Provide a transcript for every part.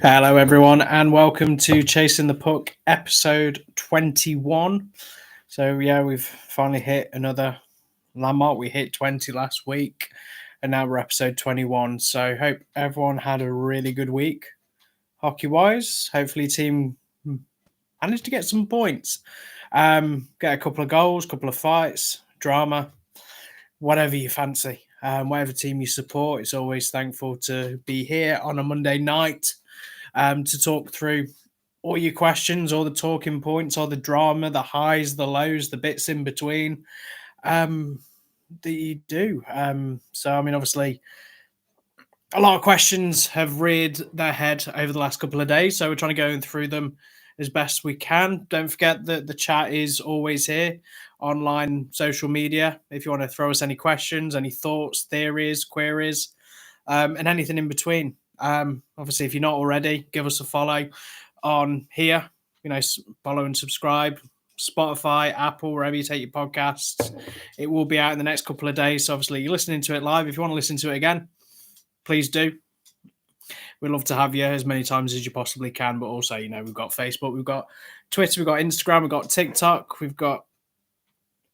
Hello, everyone, and welcome to Chasing the Puck, episode 21. So, we've finally hit another landmark. We hit 20 last week, and now we're episode 21. So, hope everyone had a really good week, hockey-wise. Hopefully, team managed to get some points, get a couple of goals, couple of fights, drama, whatever you fancy. Whatever team you support, it's always thankful to be here on a Monday night. To talk through all your questions, all the talking points, all the drama, the highs, the lows, the bits in between that you do. Obviously, a lot of questions have reared their head over the last couple of days, so we're trying to go through them as best we can. Don't forget that the chat is always here, online, social media. If you want to throw us any questions, any thoughts, theories, queries, and anything in between. Obviously, if you're not already, give us a follow on here. Follow and subscribe. Spotify, Apple, wherever you take your podcasts. It will be out in the next couple of days. So obviously, you're listening to it live. If you want to listen to it again, please do. We'd love to have you as many times as you possibly can. But also, we've got Facebook, we've got Twitter, we've got Instagram, we've got TikTok, we've got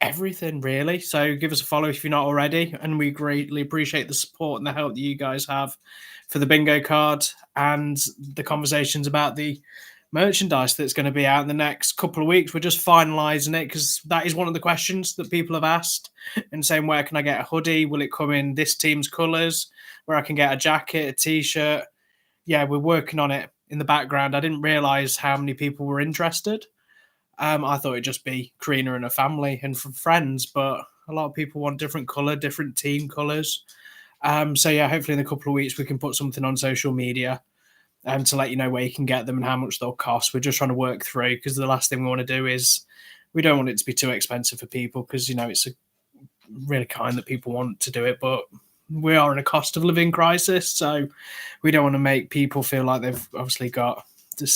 everything really. So give us a follow if you're not already, and we greatly appreciate the support and the help that you guys have for the bingo card and the conversations about the merchandise that's going to be out in the next couple of weeks. We're just finalizing it because that is one of the questions that people have asked and saying, where can I get a hoodie? Will it come in this team's colors? Where I can get a jacket, a t-shirt? Yeah, we're working on it in the background. I didn't realize how many people were interested. I thought it'd just be Karina and her family and from friends, but a lot of people want different color, different team colors. Hopefully in a couple of weeks we can put something on social media to let you know where you can get them and how much they'll cost. We're just trying to work through because the last thing we want to do is we don't want it to be too expensive for people because, it's a really kind that people want to do it, but we are in a cost of living crisis. So we don't want to make people feel like they've obviously got to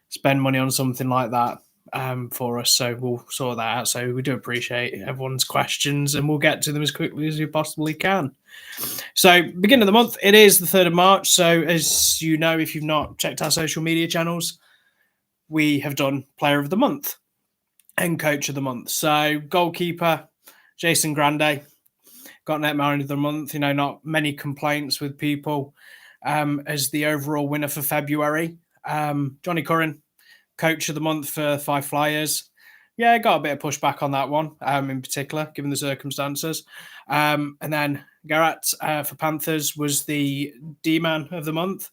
spend money on something like that. For us, so we'll sort that out. So we do appreciate everyone's questions and we'll get to them as quickly as we possibly can. So beginning of the month, it is the 3rd of March. So as you know, if you've not checked our social media channels, we have done Player of the Month and Coach of the Month. So goalkeeper, Jason Grande, got Net Man of the Month. Not many complaints with people as the overall winner for February. Johnny Curran, Coach of the Month for Five Flyers. Yeah, got a bit of pushback on that one, in particular, given the circumstances. And then Garrett for Panthers was the D-Man of the month.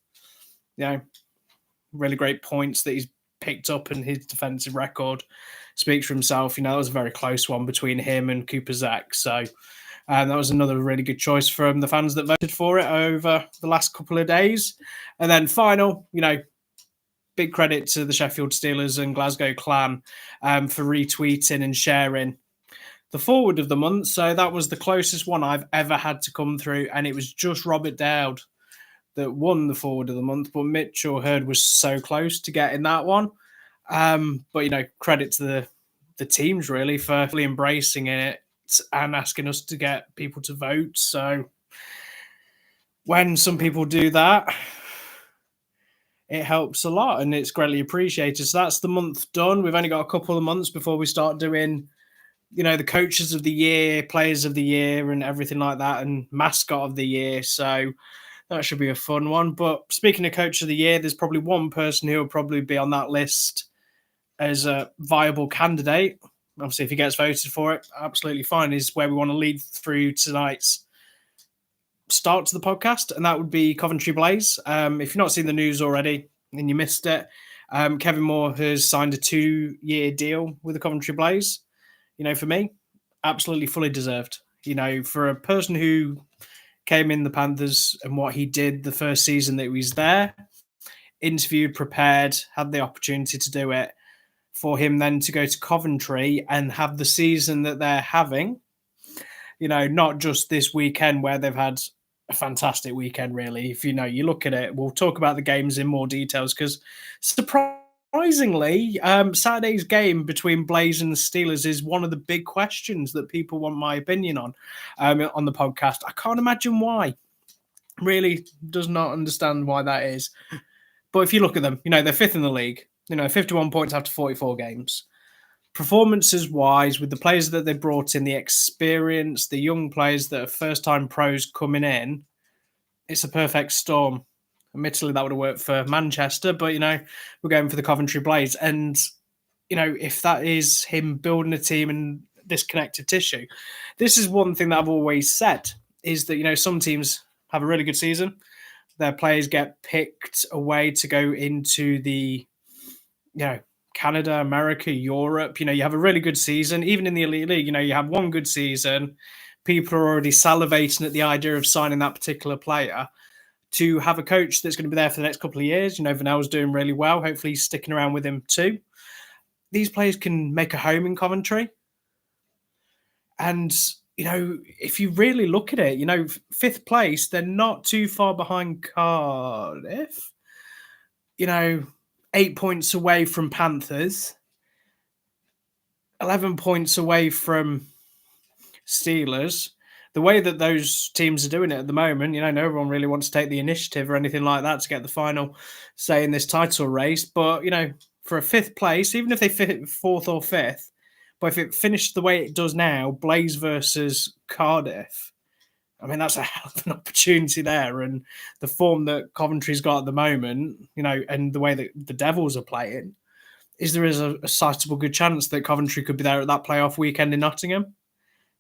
Really great points that he's picked up, and his defensive record speaks for himself. That was a very close one between him and Cooper Zach. So that was another really good choice from the fans that voted for it over the last couple of days. And then final, big credit to the Sheffield Steelers and Glasgow Clan for retweeting and sharing the forward of the month. So that was the closest one I've ever had to come through, and it was just Robert Dowd that won the forward of the month, but Mitchell Hurd was so close to getting that one. But credit to the teams really for fully embracing it and asking us to get people to vote. So when some people do that, it helps a lot and it's greatly appreciated. So that's the month done. We've only got a couple of months before we start doing, the coaches of the year, players of the year and everything like that, and mascot of the year. So that should be a fun one. But speaking of coach of the year, there's probably one person who will probably be on that list as a viable candidate. Obviously, if he gets voted for it, absolutely fine, is where we want to lead through tonight's start to the podcast, and that would be Coventry Blaze. If you've not seen the news already and you missed it, Kevin Moore has signed a 2-year deal with the Coventry Blaze. For me, absolutely fully deserved. For a person who came in the Panthers and what he did the first season that he was there, interviewed, prepared, had the opportunity to do it, for him then to go to Coventry and have the season that they're having, not just this weekend where they've had a fantastic weekend, really. If you look at it, we'll talk about the games in more details because surprisingly, Saturday's game between Blaze and the Steelers is one of the big questions that people want my opinion on the podcast. I can't imagine why. Really does not understand why that is. But if you look at them, they're fifth in the league. 51 points after 44 games. Performances wise, with the players that they brought in, the experience, the young players that are first time pros coming in, it's a perfect storm. Admittedly, that would have worked for Manchester, but we're going for the Coventry Blaze. And if that is him building a team and this connective tissue, this is one thing that I've always said is that some teams have a really good season. Their players get picked away to go into the Canada, America, Europe. You have a really good season. Even in the Elite League, you have one good season. People are already salivating at the idea of signing that particular player. To have a coach that's going to be there for the next couple of years, Vanel's doing really well. Hopefully he's sticking around with him too. These players can make a home in Coventry. And, if you really look at it, fifth place, they're not too far behind Cardiff. 8 points away from Panthers. 11 points away from Steelers. The way that those teams are doing it at the moment, no one really wants to take the initiative or anything like that to get the final say in this title race. But, for a fifth place, even if they fit fourth or fifth, but if it finished the way it does now, Blaze versus Cardiff, that's a hell of an opportunity there. And the form that Coventry's got at the moment, and the way that the Devils are playing, there is a sizable good chance that Coventry could be there at that playoff weekend in Nottingham.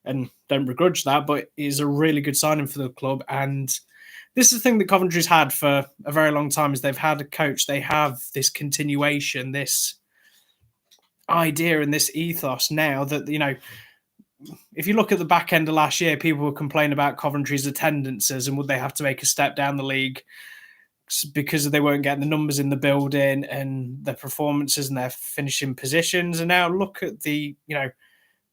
And don't begrudge that, but it is a really good signing for the club. And this is the thing that Coventry's had for a very long time is they've had a coach. They have this continuation, this idea and this ethos now that, if you look at the back end of last year, people were complaining about Coventry's attendances and would they have to make a step down the league because they weren't getting the numbers in the building and their performances and their finishing positions. And now look at the,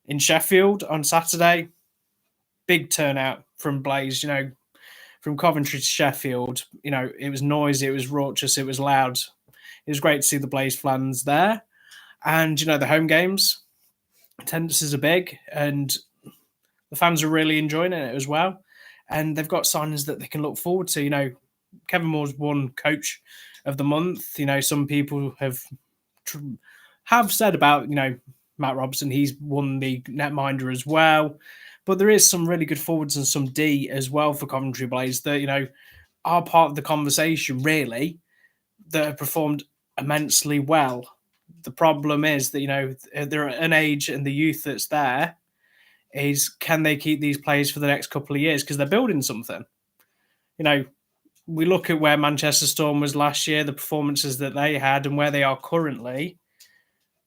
in Sheffield on Saturday, big turnout from Blaze, from Coventry to Sheffield. It was noisy, it was raucous, it was loud. It was great to see the Blaze fans there. And, the home games, attendances are big and the fans are really enjoying it as well. And they've got signings that they can look forward to. Kevin Moore's won Coach of the Month. Some people have said about, Matt Robson, he's won the netminder as well. But there is some really good forwards and some D as well for Coventry Blaze that, are part of the conversation, really, that have performed immensely well. The problem is that, they're at an age and the youth that's there is can they keep these players for the next couple of years because they're building something. We look at where Manchester Storm was last year, the performances that they had and where they are currently.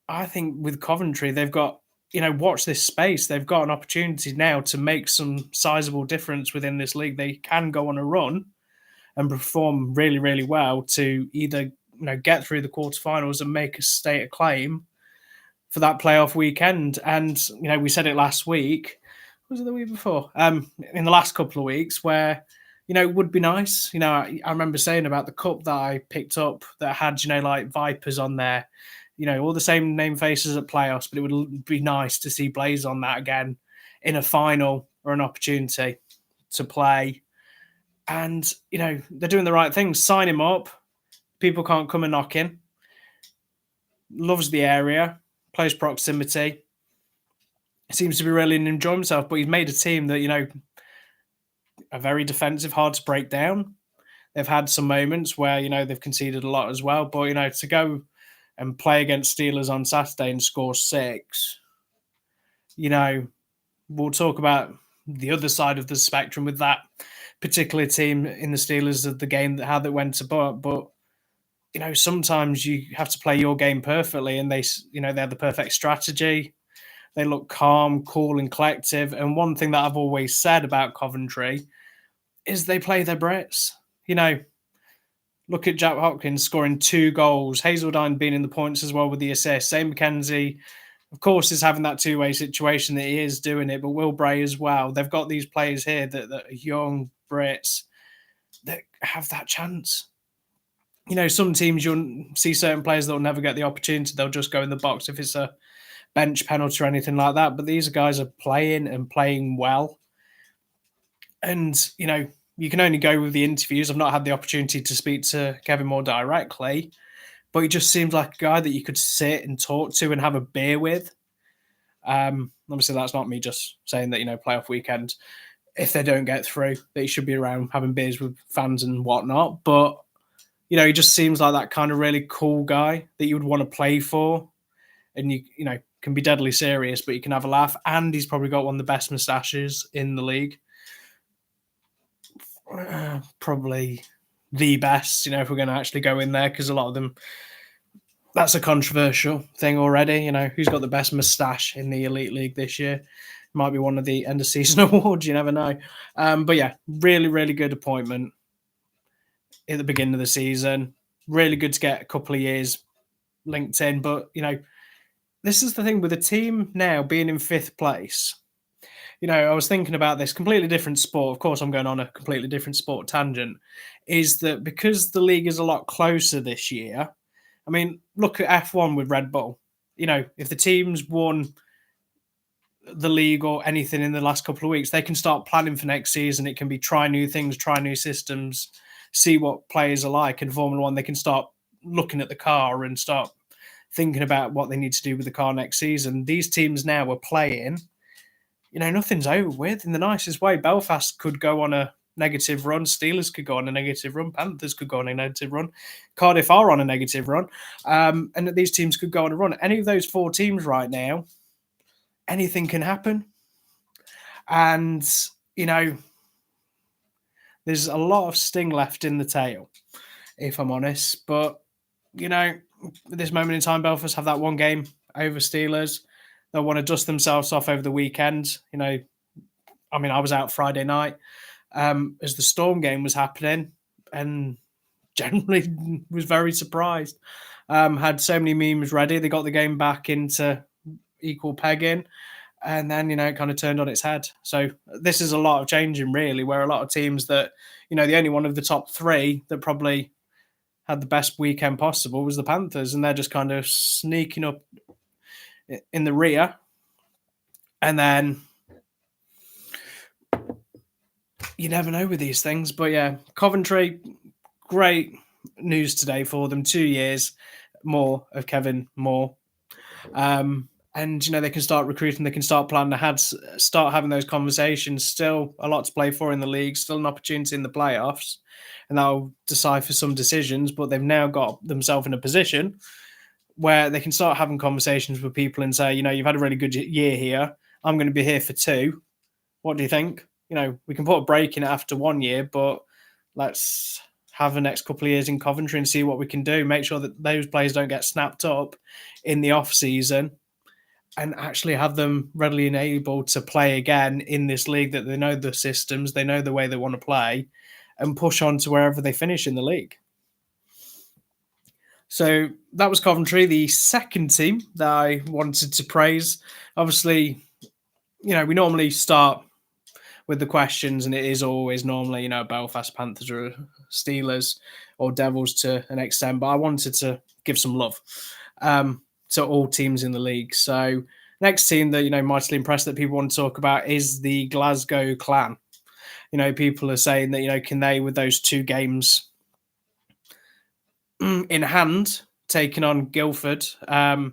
I think with Coventry, they've got, watch this space. They've got an opportunity now to make some sizable difference within this league. They can go on a run and perform really, really well to either, get through the quarterfinals and make a state of claim for that playoff weekend. And, we said it last week. Was it the week before? In the last couple of weeks where, it would be nice. I remember saying about the cup that I picked up that had, like Vipers on there, all the same name faces at playoffs, but it would be nice to see Blaze on that again in a final or an opportunity to play. And, they're doing the right things. Sign him up. People can't come and knock in. Loves the area. Close proximity. Seems to be really enjoying himself, but he's made a team that, are very defensive, hard to break down. They've had some moments where, they've conceded a lot as well. But, to go and play against Steelers on Saturday and score 6, we'll talk about the other side of the spectrum with that particular team in the Steelers of the game, how that went to but sometimes you have to play your game perfectly and they have the perfect strategy. They look calm, cool and collective. And one thing that I've always said about Coventry is they play their Brits. Look at Jack Hopkins scoring 2 goals. Hazeldine being in the points as well with the assist. Zane McKenzie, of course, is having that two-way situation that he is doing it, but Will Bray as well. They've got these players here that are young Brits that have that chance. Some teams you'll see certain players that will never get the opportunity. They'll just go in the box if it's a bench penalty or anything like that. But these guys are playing and playing well. And, you can only go with the interviews. I've not had the opportunity to speak to Kevin more directly, but he just seems like a guy that you could sit and talk to and have a beer with. Obviously, that's not me just saying that, playoff weekend, if they don't get through, they should be around having beers with fans and whatnot. But, he just seems like that kind of really cool guy that you would want to play for. And you can be deadly serious, but you can have a laugh. And he's probably got one of the best moustaches in the league. Probably the best, if we're going to actually go in there, because a lot of them, that's a controversial thing already. Who's got the best moustache in the Elite League this year? Might be one of the end of season awards. You never know. But yeah, really, really good appointment at the beginning of the season. Really good to get a couple of years linked in. But, this is the thing with the team now being in fifth place. I was thinking about this completely different sport. Of course, I'm going on a completely different sport tangent. Is that because the league is a lot closer this year? I mean, look at F1 with Red Bull. If the teams won the league or anything in the last couple of weeks, they can start planning for next season. It can be try new things, try new systems, see what players are like. In Formula One, they can start looking at the car and start thinking about what they need to do with the car next season. These teams now are playing. Nothing's over with in the nicest way. Belfast could go on a negative run. Steelers could go on a negative run. Panthers could go on a negative run. Cardiff are on a negative run. And these teams could go on a run. Any of those four teams right now, anything can happen. And, there's a lot of sting left in the tail, if I'm honest. But, at this moment in time, Belfast have that one game over Steelers. They'll want to dust themselves off over the weekend. I was out Friday night as the Storm game was happening and generally was very surprised. Had so many memes ready. They got the game back into equal pegging and then, it kind of turned on its head. So this is a lot of changing, really, where a lot of teams that, the only one of the top three that probably had the best weekend possible was the Panthers, and they're just kind of sneaking up in the rear. And then you never know with these things. But yeah, Coventry, great news today for them. 2 years more of Kevin Moore. And, they can start recruiting, they can start planning ahead, start having those conversations. Still a lot to play for in the league, still an opportunity in the playoffs. And that'll decipher some decisions. But they've now got themselves in a position where they can start having conversations with people and say, you've had a really good year here. I'm going to be here for 2. What do you think? We can put a break in it after 1 year, but let's have the next couple of years in Coventry and see what we can do. Make sure that those players don't get snapped up in the off season and actually have them readily and able to play again in this league, that they know the systems, they know the way they want to play, and push on to wherever they finish in the league. So that was Coventry, the second team that I wanted to praise. Obviously, we normally start with the questions, and it is always normally, Belfast, Panthers, or Steelers, or Devils to an extent. But I wanted to give some love to all teams in the league. So next team that, mightily impressed that people want to talk about is the Glasgow Clan. People are saying that, can they, with those 2 games in hand, taking on Guildford, can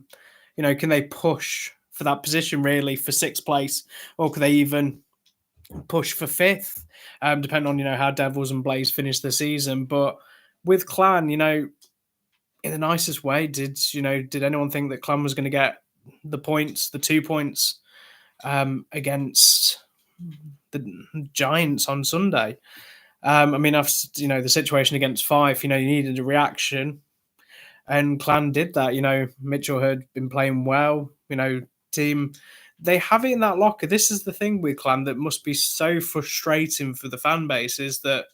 they push for that position really for 6th place, or could they even push for 5th, depending on how Devils and Blaze finish the season? But with Clan, in the nicest way, did anyone think that Clan was going to get the 2 points against the Giants on Sunday? The situation against Fife, you needed a reaction, and Clan did that. Mitchell had been playing well, team, they have it in that locker. This is the thing with Clan that must be so frustrating for the fan base, is that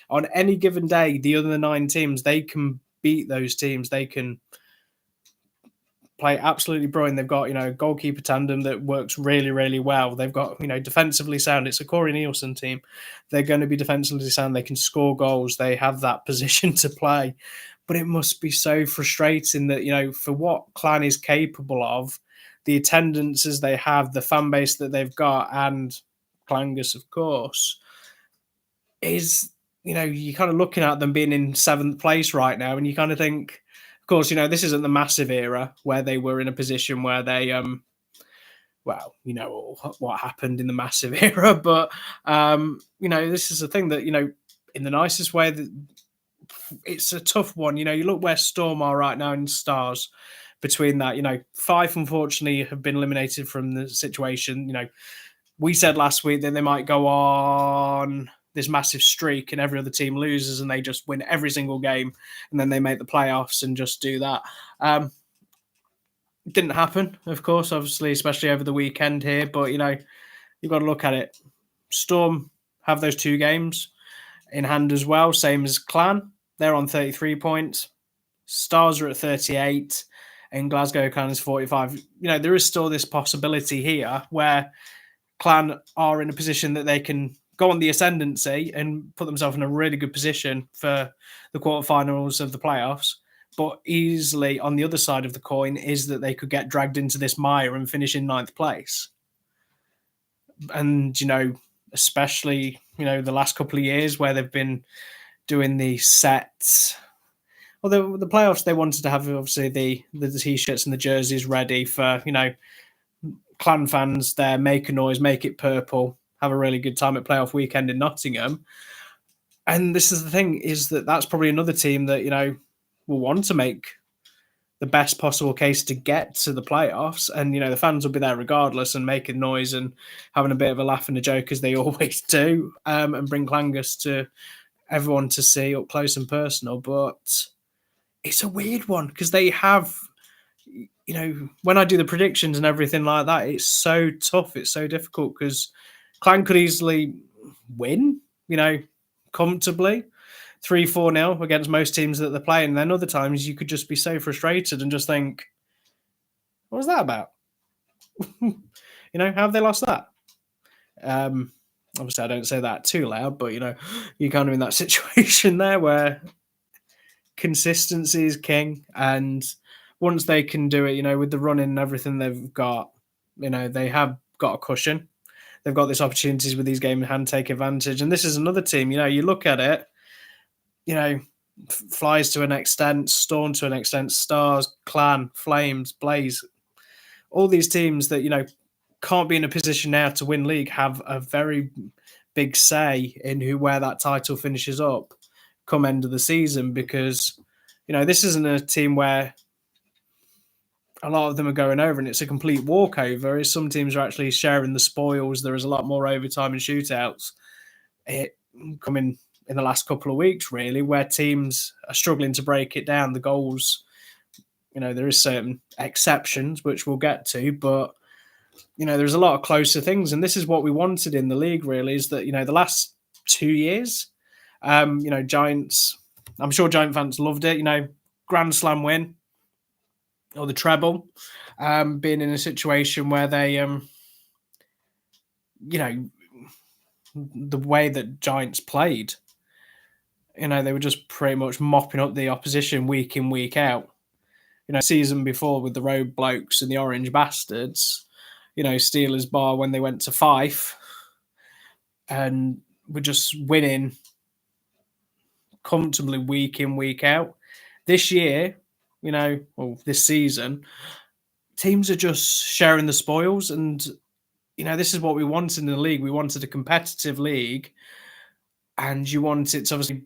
on any given day, the other 9 teams, they can beat those teams. They can play absolutely brilliant. They've got, a goalkeeper tandem that works really, really well. They've got, defensively sound. It's a Corey Nielsen team. They're going to be defensively sound. They can score goals. They have that position to play. But it must be so frustrating that, for what Clan is capable of, the attendances they have, the fan base that they've got, and Clangus, of course, is, you're kind of looking at them being in seventh place right now, and you kind of think, of course, this isn't the massive era where they were in a position where they, well, what happened in the massive era, but this is a thing that in the nicest way that it's a tough one. You look where Storm are right now in Stars. Between that, Fife unfortunately have been eliminated from the situation. We said last week that they might go on this massive streak and every other team loses and they just win every single game and then they make the playoffs and just do that. It didn't happen, of course, obviously, especially over the weekend here. But, you've got to look at it. Storm have those 2 games in hand as well, same as Clan. They're on 33 points. Stars are at 38 and Glasgow Clan is 45. There is still this possibility here where Clan are in a position that they can go on the ascendancy and put themselves in a really good position for the quarterfinals of the playoffs. But easily on the other side of the coin is that they could get dragged into this mire and finish in 9th place. And, especially, the last couple of years where they've been doing the sets. Well, the playoffs, they wanted to have, obviously, the T-shirts and the jerseys ready for, Clan fans there, make a noise, make it purple, have a really good time at playoff weekend in Nottingham. And this is the thing, is that that's probably another team that, will want to make the best possible case to get to the playoffs. And, the fans will be there regardless and making noise and having a bit of a laugh and a joke as they always do, and bring clangers to everyone to see up close and personal. But it's a weird one because they have, when I do the predictions and everything like that, it's so tough. It's so difficult because Clan could easily win, comfortably. 3-4-0 against most teams that they're playing. And then other times you could just be so frustrated and just think, what was that about? How have they lost that? Obviously, I don't say that too loud, but, you're kind of in that situation there where consistency is king. And once they can do it, with the running and everything they've got, they have got a cushion. They've got these opportunities with these games in hand, take advantage. And this is another team, you look at it, Flies to an extent, Storm to an extent, Stars, Clan, Flames, Blaze. All these teams that, can't be in a position now to win league have a very big say in where that title finishes up come end of the season because, this isn't a team where a lot of them are going over and it's a complete walkover. Some teams are actually sharing the spoils. There is a lot more overtime and shootouts. It coming in the last couple of weeks, really, where teams are struggling to break it down. The goals, there is certain exceptions, which we'll get to, but, there's a lot of closer things. And this is what we wanted in the league, really, is that, the last 2 years, Giants, I'm sure Giant fans loved it, Grand Slam win or the treble, being in a situation where they, the way that Giants played, they were just pretty much mopping up the opposition week in, week out. Season before with the Road Blokes and the Orange Bastards, Steelers bar when they went to Fife and were just winning comfortably week in, week out. This year, this season, teams are just sharing the spoils and, this is what we wanted in the league. We wanted a competitive league and you wanted to obviously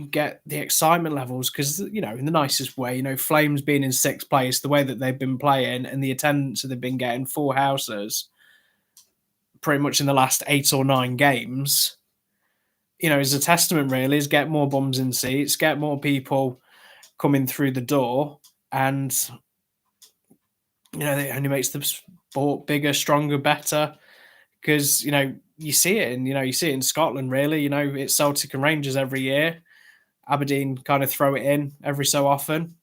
get the excitement levels because, in the nicest way, Flames being in 6th place, the way that they've been playing and the attendance that they've been getting, 4 houses pretty much in the last 8 or 9 games, is a testament really, is get more bums in seats, get more people coming through the door and, it only makes the sport bigger, stronger, better because, you see it and, you see it in Scotland really, it's Celtic and Rangers every year. Aberdeen kind of throw it in every so often.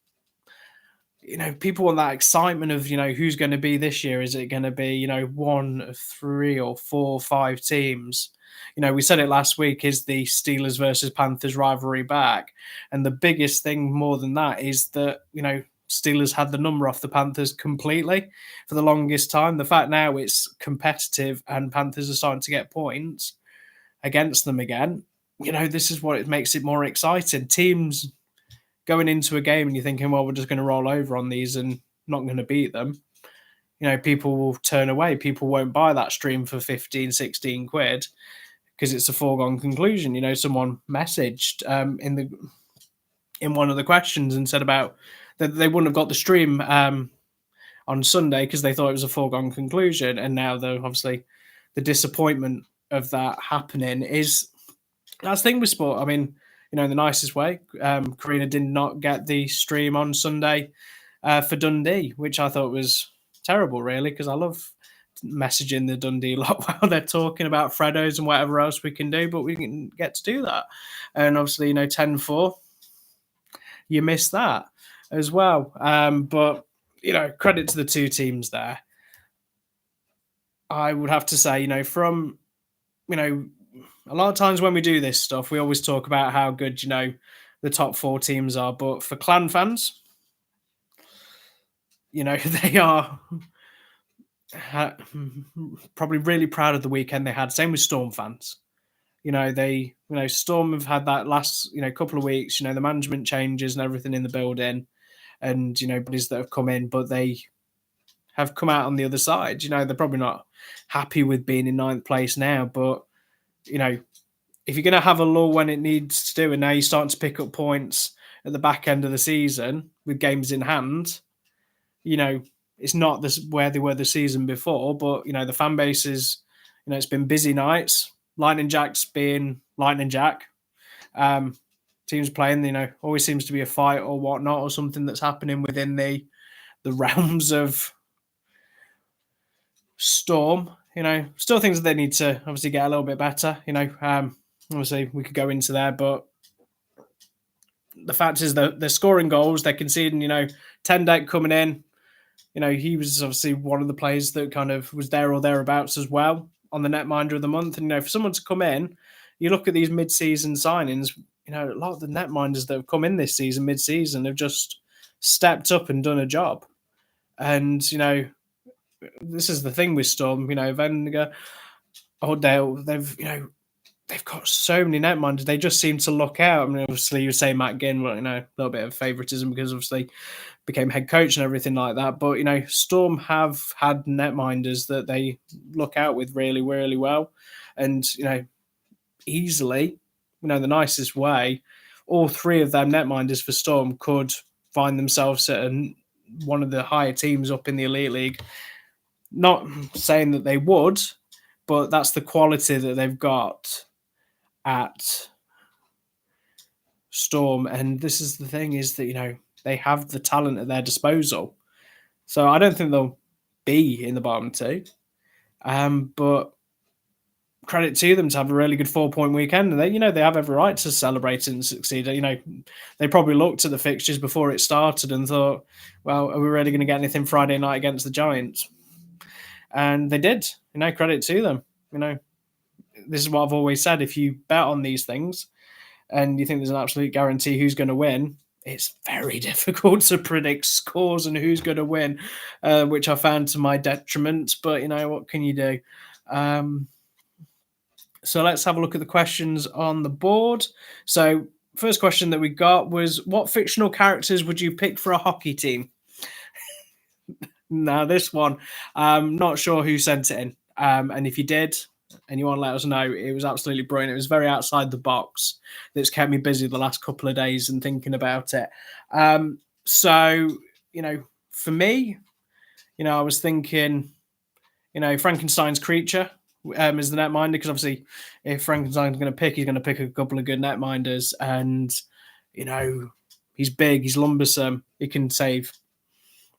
People want that excitement of, who's going to be this year. Is it going to be, 1 of 3 or 4 or 5 teams? We said it last week, is the Steelers versus Panthers rivalry back? And the biggest thing more than that is that, Steelers had the number off the Panthers completely for the longest time. The fact now it's competitive and Panthers are starting to get points against them again. this is what it makes it more exciting. Teams going into a game and you're thinking, well, we're just going to roll over on these and not going to beat them. People will turn away. People won't buy that stream for 15, 16 quid because it's a foregone conclusion. Someone messaged in one of the questions and said about that they wouldn't have got the stream on Sunday because they thought it was a foregone conclusion. And now, though, obviously, the disappointment of that happening is that's the thing with sport. I mean, in the nicest way, Karina did not get the stream on Sunday for Dundee, which I thought was terrible, really, because I love messaging the Dundee lot while they're talking about Freddos and whatever else we can do, but we can get to do that. And obviously, 10-4, you miss that as well. But, credit to the two teams there. I would have to say, from, a lot of times when we do this stuff, we always talk about how good, the top four teams are. But for Clan fans, they are probably really proud of the weekend they had. Same with Storm fans. Storm have had that last, couple of weeks, the management changes and everything in the building and, buddies that have come in, but they have come out on the other side. They're probably not happy with being in ninth place now, but, if you're going to have a lull when it needs to, and now you're starting to pick up points at the back end of the season with games in hand, it's not this where they were the season before, but, the fan base is, it's been busy nights. Lightning Jack's being Lightning Jack. Teams playing, always seems to be a fight or whatnot or something that's happening within the realms of Storm. Still things that they need to obviously get a little bit better. Obviously we could go into there, but the fact is that they're scoring goals, they're conceding. Tendek coming in. He was obviously one of the players that kind of was there or thereabouts as well on the netminder of the month. And, for someone to come in, you look at these mid-season signings, a lot of the netminders that have come in this season, mid-season, have just stepped up and done a job. And, this is the thing with Storm, Vendiger, Dale, they've got so many netminders. They just seem to look out. I mean, obviously, you would say Matt Ginn, well, a little bit of favouritism because obviously became head coach and everything like that. But, Storm have had netminders that they look out with really, really well. And, easily, the nicest way, all three of them netminders for Storm could find themselves at one of the higher teams up in the Elite League. Not saying that they would, but that's the quality that they've got at Storm. And this is the thing is that, they have the talent at their disposal. So I don't think they'll be in the bottom two. But credit to them to have a really good 4-point weekend. And they have every right to celebrate and succeed. They probably looked at the fixtures before it started and thought, well, are we really going to get anything Friday night against the Giants? And they did. Credit to them. This is what I've always said. If you bet on these things and you think there's an absolute guarantee who's going to win, it's very difficult to predict scores and who's going to win, which I found to my detriment. But, what can you do? So let's have a look at the questions on the board. So first question that we got was, what fictional characters would you pick for a hockey team? Now, this one, I'm not sure who sent it in. And if you did, and you want to let us know, it was absolutely brilliant. It was very outside the box. That's kept me busy the last couple of days and thinking about it. So, for me, I was thinking, Frankenstein's creature is the netminder, because obviously if Frankenstein's going to pick, he's going to pick a couple of good netminders. And, he's big, he's lumbersome, he can save.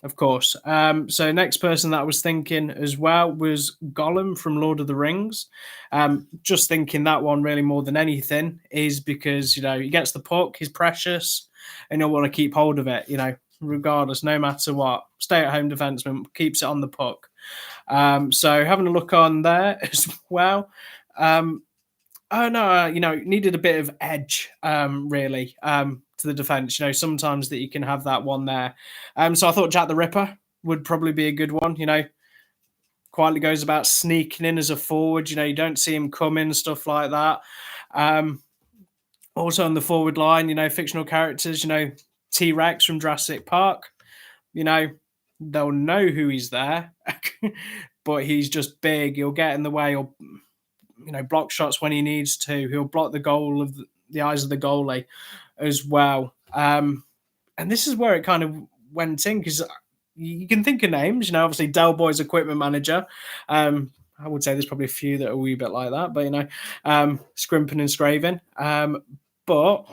Of course. So next person that I was thinking as well was Gollum from Lord of the Rings. Just thinking that one really more than anything is because, he gets the puck, he's precious, and he'll want to keep hold of it, regardless, no matter what. Stay-at-home defenseman, keeps it on the puck. So having a look on there as well. Needed a bit of edge, really, to the defense. Sometimes that you can have that one there. So I thought Jack the Ripper would probably be a good one. Quietly goes about sneaking in as a forward. You don't see him coming, stuff like that. Also on the forward line, fictional characters, T-Rex from Jurassic Park, you know, they'll know who he's there, but he's just big. He'll get in the way. He'll, block shots when he needs to. He'll block the goal of the eyes of the goalie as well. And this is where it kind of went in because you can think of names. Obviously Del Boy's equipment manager. I would say there's probably a few that are a wee bit like that, but Scrimping and Scraven. But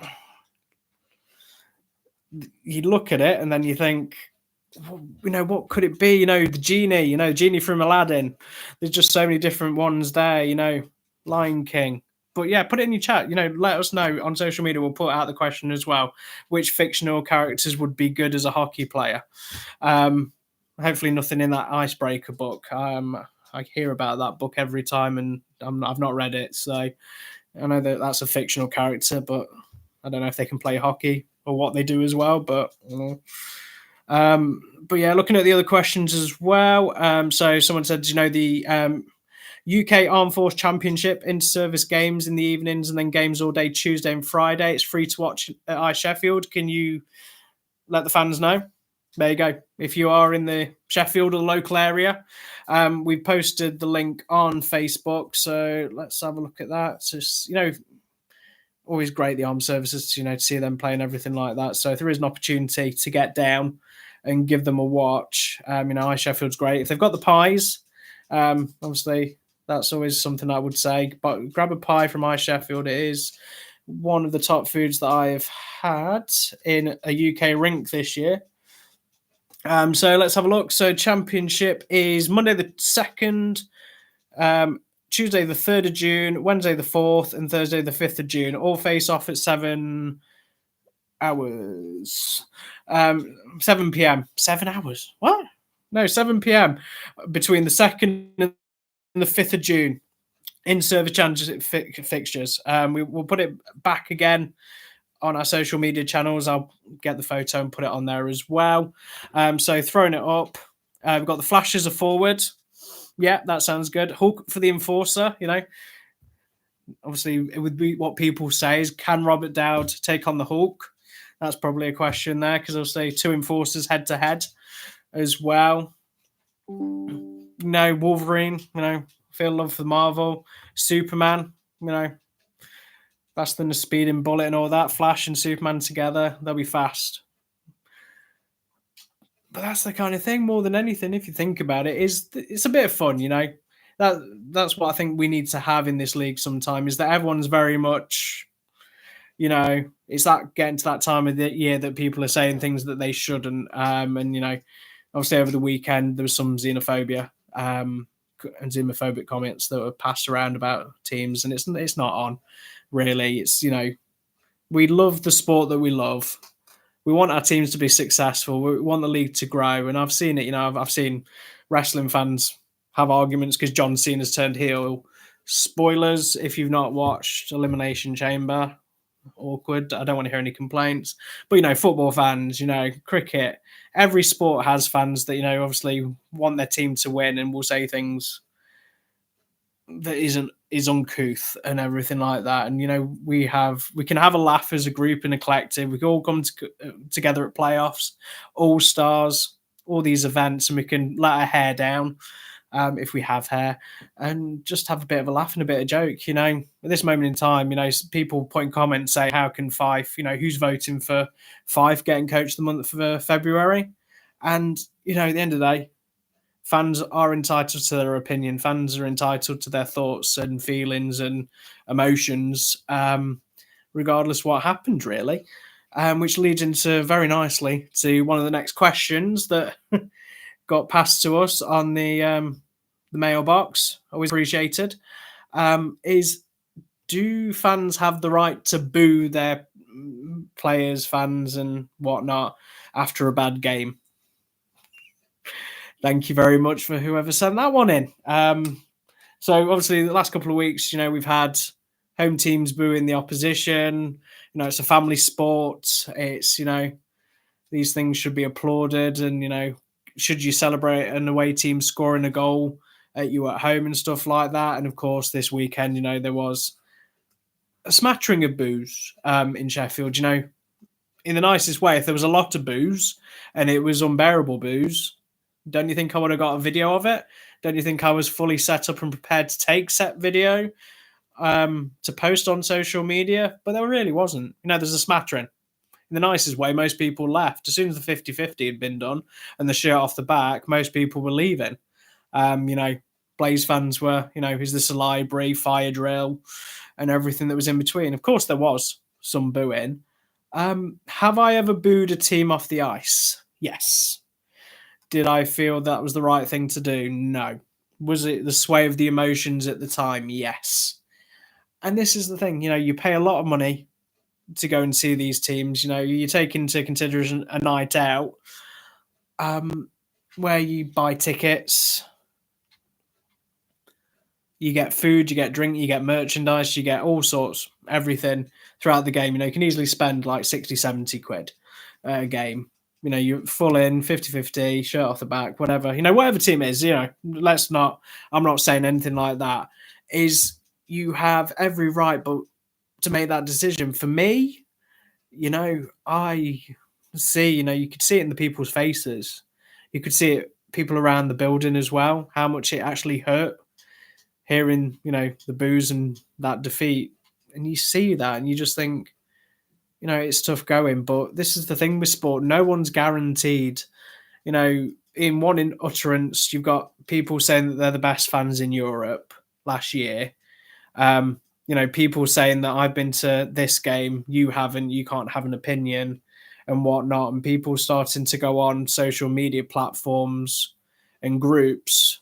you look at it and then you think, what could it be? The genie from Aladdin. There's just so many different ones there. Lion King. But yeah, put it in your chat. Let us know on social media. We'll put out the question as well. Which fictional characters would be good as a hockey player? Hopefully, nothing in that icebreaker book. I hear about that book every time, and I've not read it. So I know that that's a fictional character, but I don't know if they can play hockey or what they do as well. But but yeah, looking at the other questions as well. So someone said, the UK Armed Force Championship inter-service games in the evenings and then games all day Tuesday and Friday. It's free to watch at I Sheffield. Can you let the fans know? There you go. If you are in the Sheffield or the local area, we've posted the link on Facebook. So let's have a look at that. So, always great, the armed services, to see them playing everything like that. So if there is an opportunity to get down and give them a watch, I Sheffield's great. If they've got the pies, obviously that's always something I would say. But grab a pie from I Sheffield. It is one of the top foods that I've had in a UK rink this year. So let's have a look. So championship is Monday the 2nd, Tuesday the 3rd of June, Wednesday the 4th, and Thursday the 5th of June. All face off at 7 hours. 7 p.m. 7 hours? What? No, 7 p.m. between the 2nd and the 5th of June in service championship fixtures. We'll put it back again on our social media channels. I'll get the photo and put it on there as well. So throwing it up, we've got the flashes of forward. Yeah, that sounds good. Hulk for the enforcer. Obviously it would be what people say is, can Robert Dowd take on the Hulk? That's probably a question there because I'll say 2 enforcers head to head as well. Wolverine. Feel love for Marvel. Superman. Faster than a speeding bullet and all that. Flash and Superman together, they'll be fast. But that's the kind of thing, more than anything, if you think about it, it's a bit of fun, That's what I think we need to have in this league sometime, is that everyone's very much, it's that getting to that time of the year that people are saying things that they shouldn't. And, obviously over the weekend, there was some xenophobia and xenophobic comments that were passed around about teams, and it's not on. Really, it's we love the sport that we love. We want our teams to be successful. We want the league to grow, and I've seen it. I've seen wrestling fans have arguments because John Cena's turned heel. Spoilers if you've not watched Elimination Chamber. Awkward. I don't want to hear any complaints. But football fans, cricket. Every sport has fans that obviously want their team to win and will say things that is uncouth and everything like that. And we can have a laugh as a group and a collective. We can all come together at playoffs, all stars, all these events, and we can let our hair down if we have hair, and just have a bit of a laugh and a bit of joke. At this moment in time, people point comments say, how can Fife, who's voting for Fife getting coach of the month for February? And at the end of the day, fans are entitled to their opinion. Fans are entitled to their thoughts and feelings and emotions, regardless what happened, really. Which leads into very nicely to one of the next questions that got passed to us on the mailbox. Always appreciated. Is, do fans have the right to boo their players, fans, and whatnot after a bad game? Thank you very much for whoever sent that one in. So obviously the last couple of weeks, we've had home teams booing the opposition. It's a family sport. It's, these things should be applauded. And, should you celebrate an away team scoring a goal at you at home and stuff like that? And of course, this weekend, there was a smattering of booze in Sheffield. In the nicest way, if there was a lot of booze and it was unbearable booze, don't you think I would have got a video of it? Don't you think I was fully set up and prepared to take set video to post on social media? But there really wasn't. There's a smattering. In the nicest way, most people left. As soon as the 50-50 had been done and the shirt off the back, most people were leaving. Blaze fans were, is this a library, fire drill, and everything that was in between. Of course, there was some booing. Have I ever booed a team off the ice? Yes. Did I feel that was the right thing to do? No. Was it the sway of the emotions at the time? Yes. And this is the thing, you pay a lot of money to go and see these teams. You take into consideration a night out where you buy tickets, you get food, you get drink, you get merchandise, you get all sorts, everything throughout the game. You can easily spend like 60, 70 quid a game. You're full in, 50-50, shirt off the back, whatever. Whatever team is, I'm not saying anything like that. You have every right but to make that decision. For me, I see, you could see it in the people's faces. You could see it, people around the building as well, how much it actually hurt hearing, the boos and that defeat. And you see that and you just think, it's tough going. But this is the thing with sport. No one's guaranteed. In one utterance, you've got people saying that they're the best fans in Europe last year. People saying that I've been to this game, you haven't, you can't have an opinion and whatnot. And people starting to go on social media platforms and groups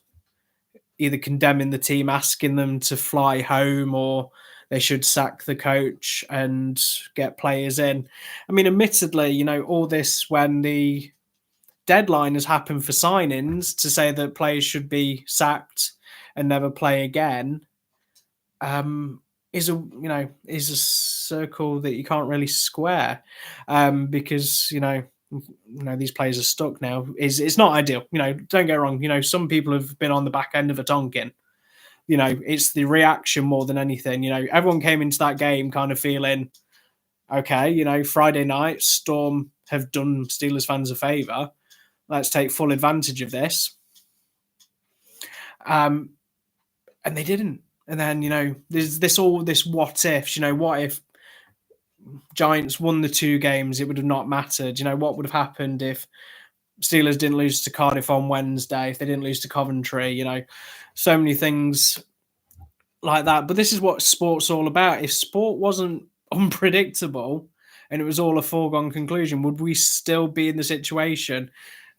either condemning the team, asking them to fly home, or they should sack the coach and get players in. I mean, admittedly, all this when the deadline has happened for signings to say that players should be sacked and never play again, is a circle that you can't really square, because these players are stuck now. It's not ideal. Don't get it wrong. Some people have been on the back end of a Tonkin. It's the reaction more than anything. Everyone came into that game kind of feeling, okay, Friday night, Storm have done Steelers fans a favour. Let's take full advantage of this. And they didn't. And then, there's this what ifs. What if Giants won the 2 games? It would have not mattered. What would have happened if Steelers didn't lose to Cardiff on Wednesday, if they didn't lose to Coventry? So many things like that. But this is what sport's all about. If sport wasn't unpredictable and it was all a foregone conclusion, would we still be in the situation?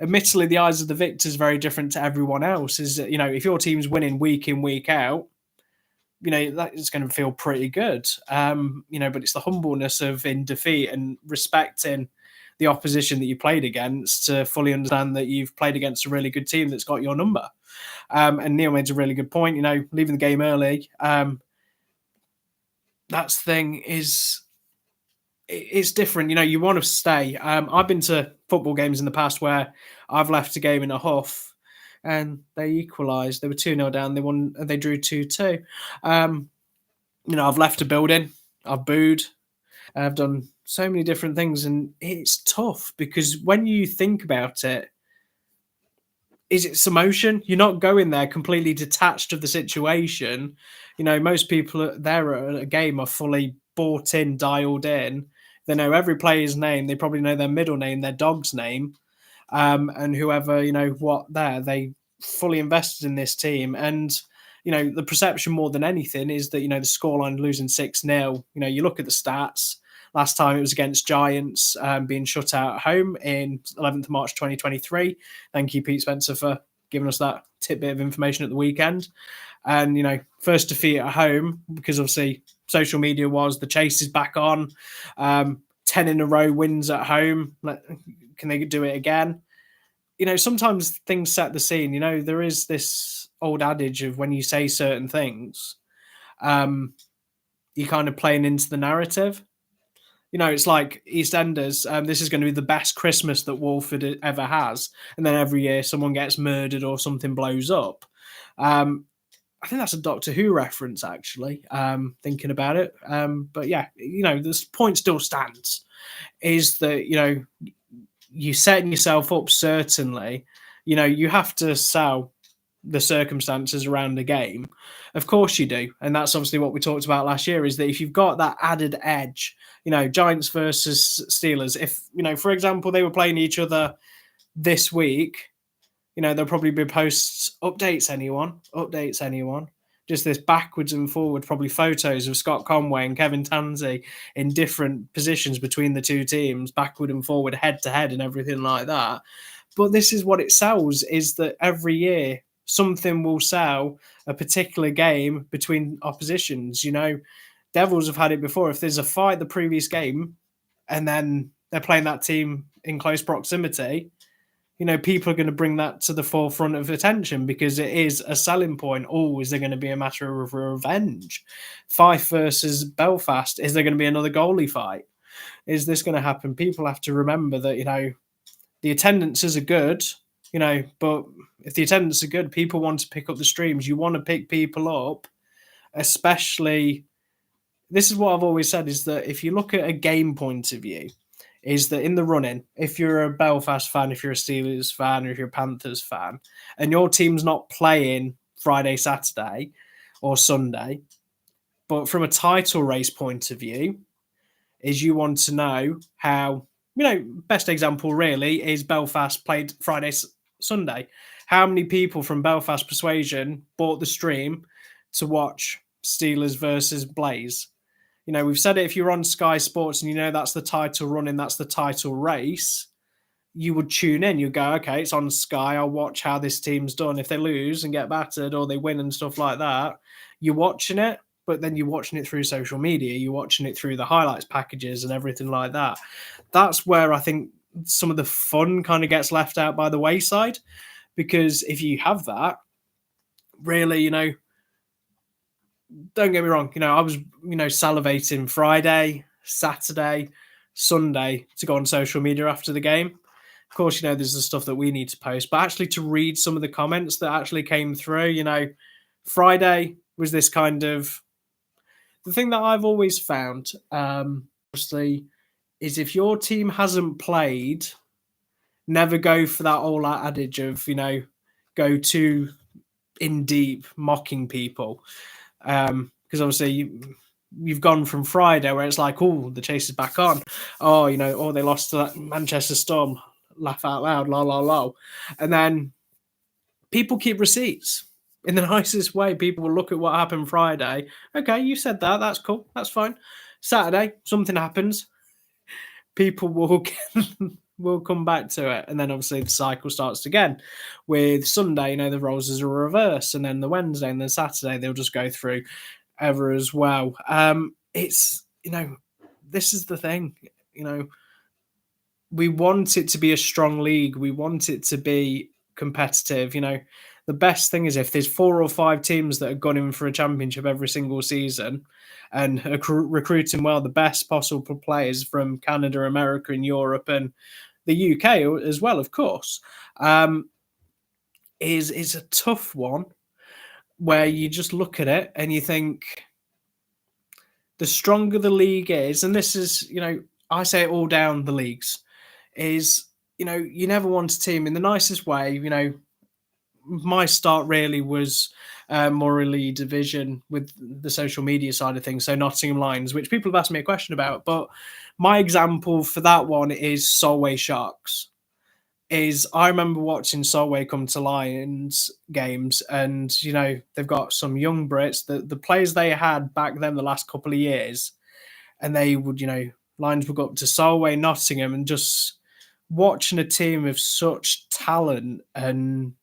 Admittedly, the eyes of the victor is very different to everyone else. If your team's winning week in, week out, that is going to feel pretty good. But it's the humbleness of in defeat and respecting the opposition that you played against to fully understand that you've played against a really good team that's got your number. And Neil made a really good point, leaving the game early. That's the thing is, it's different. You want to stay. I've been to football games in the past where I've left a game in a huff and they equalised. They were 2-0 down. They won. They drew 2-2. I've left a building. I've booed. I've done so many different things, and it's tough because when you think about it, it's emotion. You're not going there completely detached of the situation. Most people there at a game are fully bought in, dialed in. They know every player's name. They probably know their middle name, their dog's name. And whoever, they fully invested in this team. And, the perception more than anything is that, the scoreline losing 6-0, you look at the stats. Last time it was against Giants, being shut out at home in 11th of March 2023. Thank you, Pete Spencer, for giving us that tidbit of information at the weekend. And, first defeat at home, because obviously social media was the chase is back on. 10 in a row wins at home. Can they do it again? Sometimes things set the scene. There is this old adage of when you say certain things, you're kind of playing into the narrative. It's like EastEnders. This is going to be the best Christmas that Walford ever has. And then every year someone gets murdered or something blows up. I think that's a Doctor Who reference, actually, thinking about it. But yeah, this point still stands is that, you setting yourself up, certainly, you have to sell the circumstances around the game. Of course you do. And that's obviously what we talked about last year is that if you've got that added edge, Giants versus Steelers, if, for example, they were playing each other this week, there'll probably be posts, updates anyone. Just this backwards and forward, probably photos of Scott Conway and Kevin Tansey in different positions between the two teams, backward and forward, head to head, and everything like that. But this is what it sells: is that every year something will sell a particular game between oppositions. Devils have had it before. If there's a fight the previous game, and then they're playing that team in close proximity, people are going to bring that to the forefront of attention because it is a selling point. Oh, is there going to be a matter of revenge? Fife versus Belfast. Is there going to be another goalie fight? Is this going to happen? People have to remember that, the attendances are good, but if the attendances are good, people want to pick up the streams. You want to pick people up, especially. This is what I've always said is that if you look at a game point of view, is that in the running, if you're a Belfast fan, if you're a Steelers fan, or if you're a Panthers fan, and your team's not playing Friday, Saturday, or Sunday, but from a title race point of view, is you want to know how, best example really is Belfast played Friday, Sunday. How many people from Belfast Persuasion bought the stream to watch Steelers versus Blaze? We've said it, if you're on Sky Sports and that's the title running, that's the title race, you would tune in. You go, okay, it's on Sky. I'll watch how this team's done. If they lose and get battered or they win and stuff like that, you're watching it, but then you're watching it through social media. You're watching it through the highlights packages and everything like that. That's where I think some of the fun kind of gets left out by the wayside, because if you have that, really, don't get me wrong, I was, salivating Friday, Saturday, Sunday to go on social media after the game. Of course, there's the stuff that we need to post, but actually to read some of the comments that actually came through, Friday was this kind of the thing that I've always found, obviously, is if your team hasn't played, never go for that old adage of, go too in deep mocking people. Because obviously you've gone from Friday where it's like, oh, the chase is back on. Oh, they lost to that Manchester Storm. Laugh out loud, la la la. And then people keep receipts in the nicest way. People will look at what happened Friday. Okay, you said that. That's cool. That's fine. Saturday, something happens. People will come back to it, and then obviously the cycle starts again. With Sunday, the roles as a reverse, and then the Wednesday and then Saturday they'll just go through ever as well. It's this is the thing. We want it to be a strong league. We want it to be competitive. The best thing is if there's 4 or 5 teams that are gunning for a championship every single season and are recruiting well the best possible players from Canada, America, and Europe, and the UK as well, of course, is a tough one where you just look at it and you think the stronger the league is, and this is, I say it all down the leagues, is, you never want a team in the nicest way, my start really was more elite division with the social media side of things. So Nottingham Lions, which people have asked me a question about, but my example for that one is Solway Sharks. I remember watching Solway come to Lions games, and they've got some young Brits. The players they had back then, the last couple of years, and they would, Lions would go up to Solway, Nottingham, and just watching a team of such talent and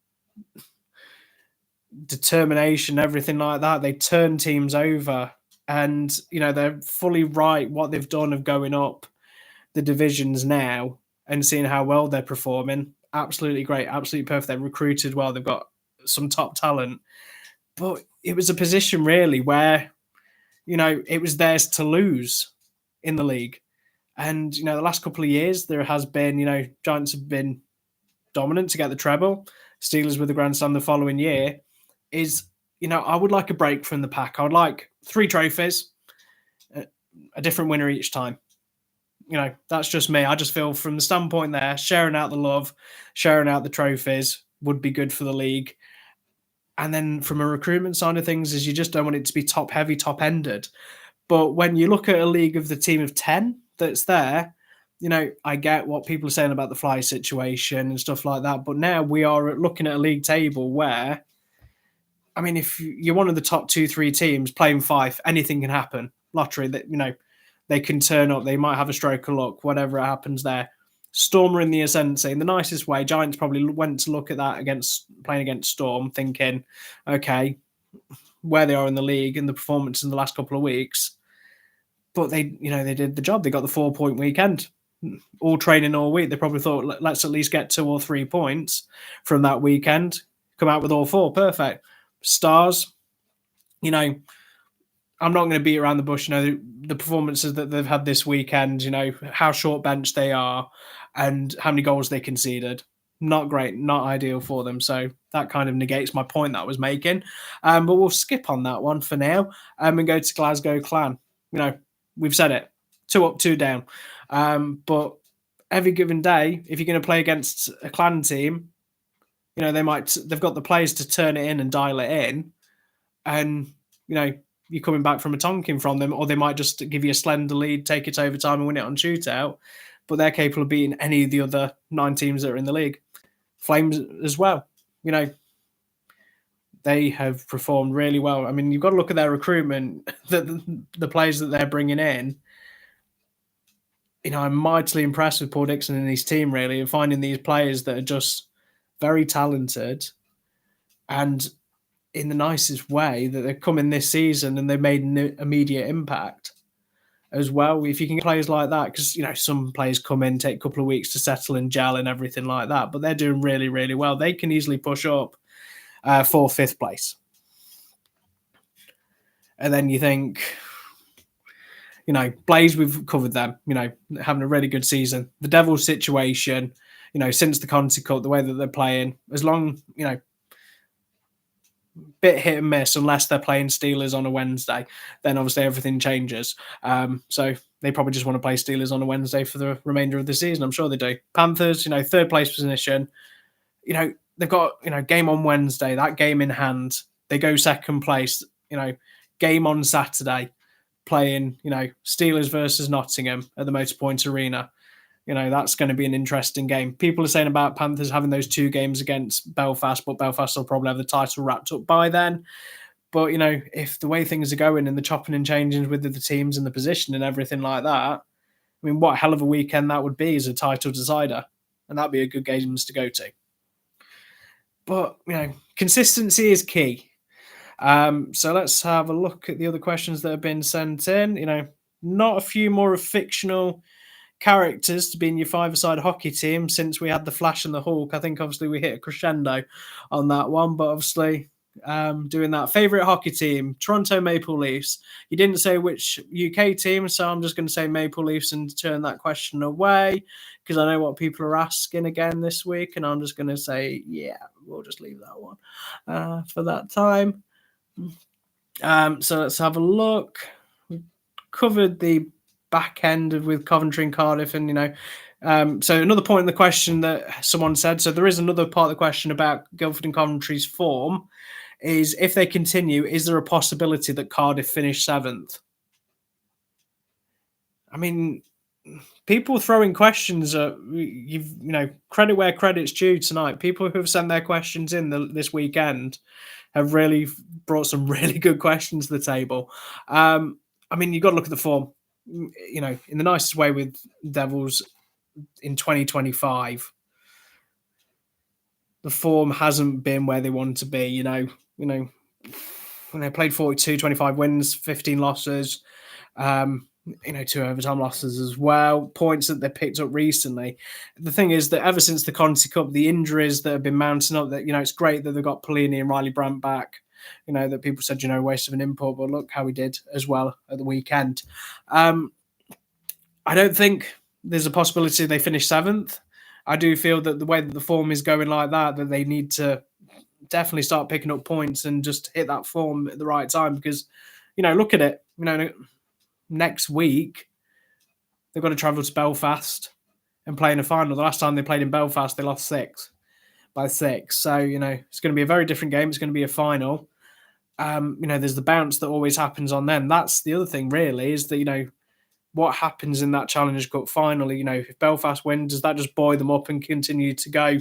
determination, everything like that. They turn teams over, and they're fully right what they've done of going up the divisions now and seeing how well they're performing. Absolutely great, absolutely perfect. They're recruited well. They've got some top talent, but it was a position really where it was theirs to lose in the league. And the last couple of years there has been Giants have been dominant to get the treble. Steelers with the Grand Slam the following year. Is I would like a break from the pack. I would like 3 trophies, a different winner each time. That's just me. I just feel from the standpoint there, sharing out the love, sharing out the trophies would be good for the league. And then from a recruitment side of things, is you just don't want it to be top heavy, top ended. But when you look at a league of the team of 10 that's there, I get what people are saying about the fly situation and stuff like that. But now we are looking at a league table where, I mean, if you're one of the top 2, 3 teams playing five, anything can happen. Lottery that, they can turn up, they might have a stroke of luck, whatever happens there. Storm are in the ascendancy in the nicest way. Giants probably went to look at that against playing against Storm, thinking, okay, where they are in the league and the performance in the last couple of weeks. But they did the job. They got the 4-point weekend, all training all week. They probably thought, let's at least get 2 or 3 points from that weekend. Come out with all 4, perfect. Stars, I'm not going to beat around the bush. The performances that they've had this weekend. How short bench they are, and how many goals they conceded. Not great, not ideal for them. So that kind of negates my point that I was making. But we'll skip on that one for now and go to Glasgow Clan. We've said it, 2 up, 2 down. But every given day, if you're going to play against a Clan team, they've got the players to turn it in and dial it in, and you're coming back from a tonking from them, or they might just give you a slender lead, take it overtime and win it on shootout. But they're capable of beating any of the other 9 teams that are in the league. Flames as well. They have performed really well. I mean, you've got to look at their recruitment, the players that they're bringing in. I'm mightily impressed with Paul Dixon and his team, really, and finding these players that are just very talented and in the nicest way that they've come in this season and they've made an immediate impact as well. If you can get players like that, because some players come in, take a couple of weeks to settle and gel and everything like that, but they're doing really, really well. They can easily push up for 5th place. And then you think, Blaze, we've covered them, having a really good season. The Devils situation, since the Conti Cup, the way that they're playing, as long, bit hit and miss unless they're playing Steelers on a Wednesday, then obviously everything changes. So they probably just want to play Steelers on a Wednesday for the remainder of the season. I'm sure they do. Panthers, 3rd place position. They've got, game on Wednesday, that game in hand. They go 2nd place, game on Saturday, playing, Steelers versus Nottingham at the Motorpoint Arena. That's going to be an interesting game. People are saying about Panthers having those 2 games against Belfast, but Belfast will probably have the title wrapped up by then. But, if the way things are going and the chopping and changing with the teams and the position and everything like that, I mean, what a hell of a weekend that would be as a title decider. And that'd be a good games to go to. But, consistency is key. So let's have a look at the other questions that have been sent in. Not a few more of fictional characters to be in your 5-a-side hockey team since we had the Flash and the Hulk. I think obviously we hit a crescendo on that one, but obviously doing that. Favourite hockey team, Toronto Maple Leafs. You didn't say which UK team, so I'm just going to say Maple Leafs and turn that question away because I know what people are asking again this week, and I'm just going to say, yeah, we'll just leave that one for that time. So let's have a look. We covered the back end with Coventry and Cardiff, and so another point in the question that someone said, so there is another part of the question about Guildford and Coventry's form, is if they continue, is there a possibility that Cardiff finish 7th? I mean, people throwing questions at credit where credit's due tonight. People who have sent their questions in this weekend have really brought some really good questions to the table. I mean, you've got to look at the form. In the nicest way with Devils in 2025, the form hasn't been where they want to be. When they played 42, 25 wins, 15 losses, 2 overtime losses as well, points that they picked up recently. The thing is that ever since the Conti Cup, the injuries that have been mounting up, that, it's great that they've got Pelini and Riley Brandt back, that people said, waste of an import, but look how we did as well at the weekend. I don't think there's a possibility they finish 7th. I do feel that the way that the form is going like that they need to definitely start picking up points and just hit that form at the right time. Because, look at it. Next week they've got to travel to Belfast and play in a final. The last time they played in Belfast, they lost by 6. So it's going to be a very different game. It's going to be a final. There's the bounce that always happens on them. That's the other thing, really, is that what happens in that Challenge Cup final. If Belfast win, does that just buoy them up and continue to go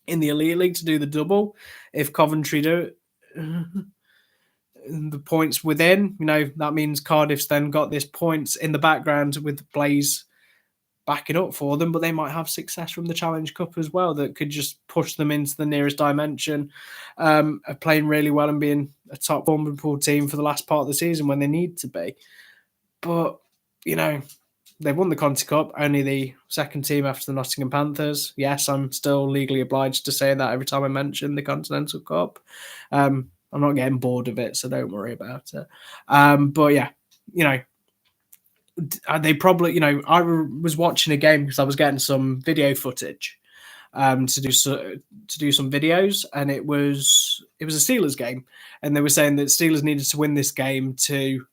in the Elite League to do the double? If Coventry do it, the points within, that means Cardiff's then got this points in the background with Blaze backing up for them, but they might have success from the Challenge Cup as well that could just push them into the nearest dimension of playing really well and being a top form pool team for the last part of the season when they need to be. But, they've won the Conti Cup, only the second team after the Nottingham Panthers. Yes, I'm still legally obliged to say that every time I mention the Continental Cup. I'm not getting bored of it, so don't worry about it. But yeah, they probably, I was watching a game because I was getting some video footage to do some videos, and it was a Steelers game, and they were saying that Steelers needed to win this game to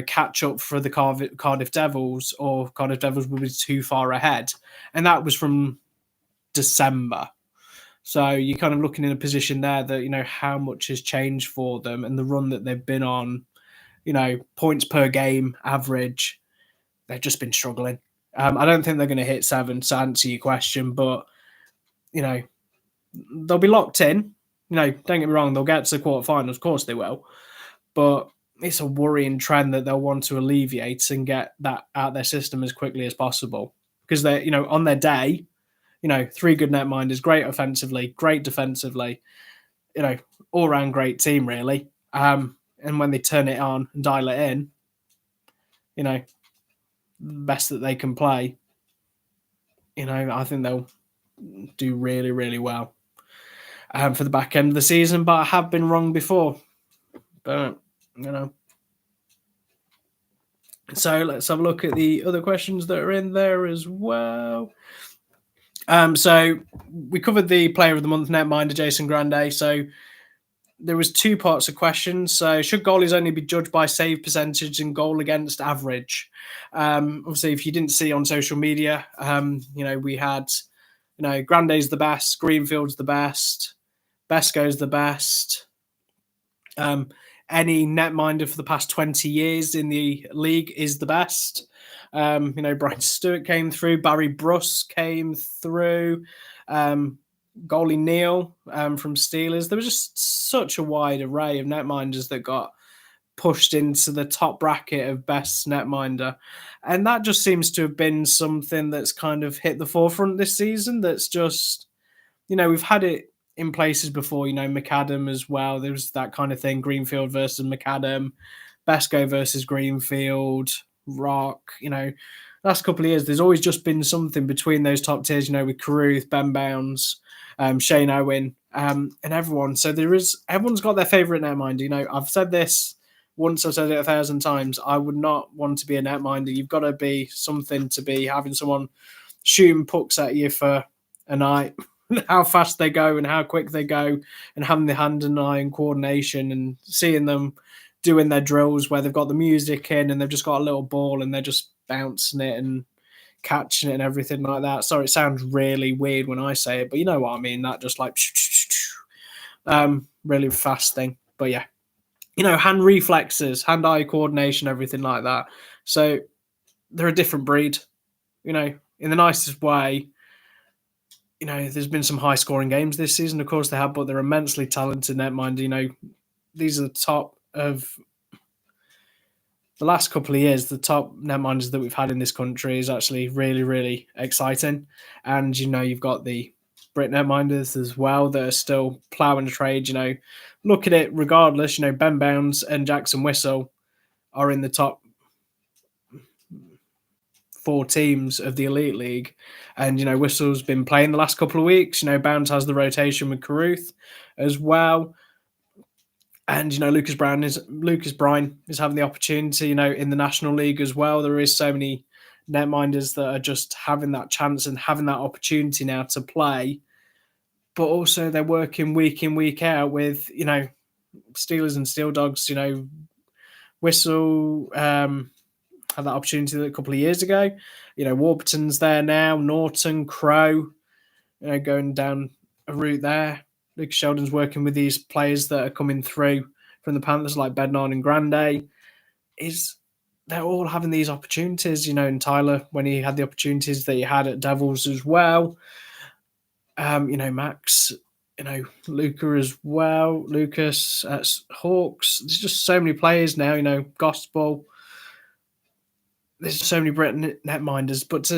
catch up for the Cardiff Devils, or Cardiff Devils would be too far ahead, and that was from December. So you're kind of looking in a position there that how much has changed for them and the run that they've been on. Points per game average, they've just been struggling. I don't think they're going to hit 7 to answer your question, but they'll be locked in. Don't get me wrong, they'll get to the quarterfinals, of course they will, but it's a worrying trend that they'll want to alleviate and get that out their system as quickly as possible, because they're on their day, 3 good netminders, great offensively, great defensively, all round great team really. And when they turn it on and dial it in, the best that they can play, I think they'll do really, really well for the back end of the season. But I have been wrong before. But, So let's have a look at the other questions that are in there as well. So we covered the Player of the Month netminder, Jason Grande. So there was 2 parts of questions. So should goalies only be judged by save percentage and goal against average? Obviously, if you didn't see on social media, we had, Grande's the best, Greenfield's the best, Besco's the best. Any netminder for the past 20 years in the league is the best. Brian Stewart came through, Barry Bruss came through, goalie Neil from Steelers. There was just such a wide array of netminders that got pushed into the top bracket of best netminder. And that just seems to have been something that's kind of hit the forefront this season. That's just, we've had it in places before, McAdam as well. There was that kind of thing, Greenfield versus McAdam, Besco versus Greenfield, Rock, last couple of years, there's always just been something between those top tiers, with Carruth, Ben Bounds, Shane Owen, and everyone. So everyone's got their favourite netminder. I've said this once, I've said it 1,000 times. I would not want to be a netminder. You've got to be something to be having someone shooting pucks at you for a night, how fast they go and how quick they go, and having the hand and eye and coordination, and seeing them doing their drills where they've got the music in and they've just got a little ball and they're just bouncing it and catching it and everything like that. Sorry, it sounds really weird when I say it, but you know what I mean. That just like really fast thing. But yeah, hand reflexes, hand-eye coordination, everything like that. So they're a different breed, in the nicest way. There's been some high-scoring games this season, of course they have, but they're immensely talented netminder. These are the top of the last couple of years. The top netminders that we've had in this country is actually really, really exciting. And, you've got the Brit netminders as well that are still ploughing the trade. Look at it regardless. Ben Bounds and Jackson Whistle are in the top 4 teams of the Elite League. And, Whistle's been playing the last couple of weeks. Bounds has the rotation with Carruth as well. And, Lucas Bryan is having the opportunity, in the National League as well. There is so many netminders that are just having that chance and having that opportunity now to play. but also they're working week in, week out with, Steelers and Steel Dogs, Whistle had that opportunity a couple of years ago. Warburton's there now, Norton, Crow, going down a route there. Lucas Sheldon's working with these players that are coming through from the Panthers, like Bednar and Grande. They're all having these opportunities, and Tyler, when he had the opportunities that he had at Devils as well. Max, Luca as well, Lucas at Hawks. There's just so many players now, Gospel. There's so many Brit netminders, but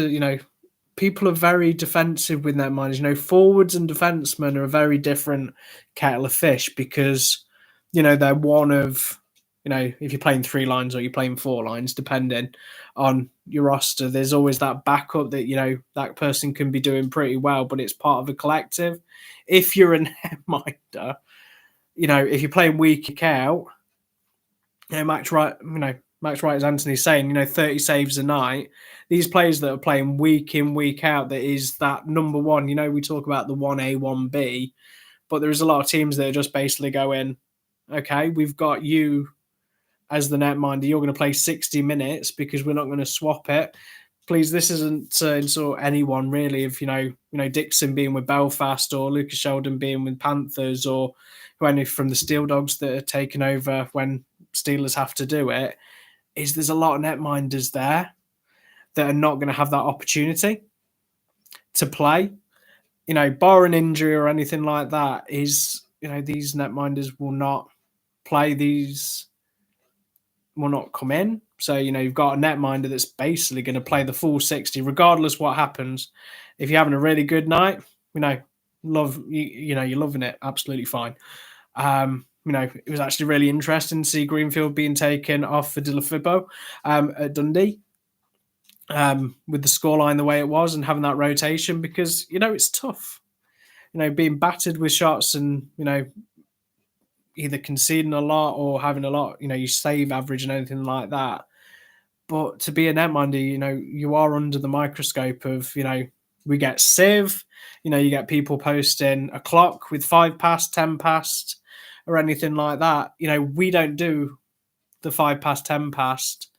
people are very defensive with netminders. Forwards and defensemen are a very different kettle of fish because, they're one of, if you're playing 3 lines or you're playing 4 lines, depending on your roster, there's always that backup that, that person can be doing pretty well, but it's part of a collective. If you're a netminder, if you're playing week out, Max Wright, as Anthony's saying, 30 saves a night. These players that are playing week in, week out, that is that number one. We talk about the 1A, 1B, but there's a lot of teams that are just basically going, okay, we've got you as the netminder. You're going to play 60 minutes because we're not going to swap it. Please, this isn't to insult anyone really. If Dixon being with Belfast or Lucas Sheldon being with Panthers or any from the Steel Dogs that are taking over when Steelers have to do it, is there's a lot of netminders there that are not going to have that opportunity to play. Bar an injury or anything like that, these netminders will not play. These will not come in. So, you've got a netminder that's basically going to play the full 60, regardless what happens. If you're having a really good night, you're loving it. Absolutely fine. It was actually really interesting to see Greenfield being taken off for Delafibbo at Dundee with the scoreline the way it was and having that rotation because, it's tough. Being battered with shots and, either conceding a lot or having a lot, you save average and anything like that. But to be a netminder, you are under the microscope of, we get Civ, you get people posting a clock with 5 past, 10 past, or anything like that. We don't do the 5 past, 10 past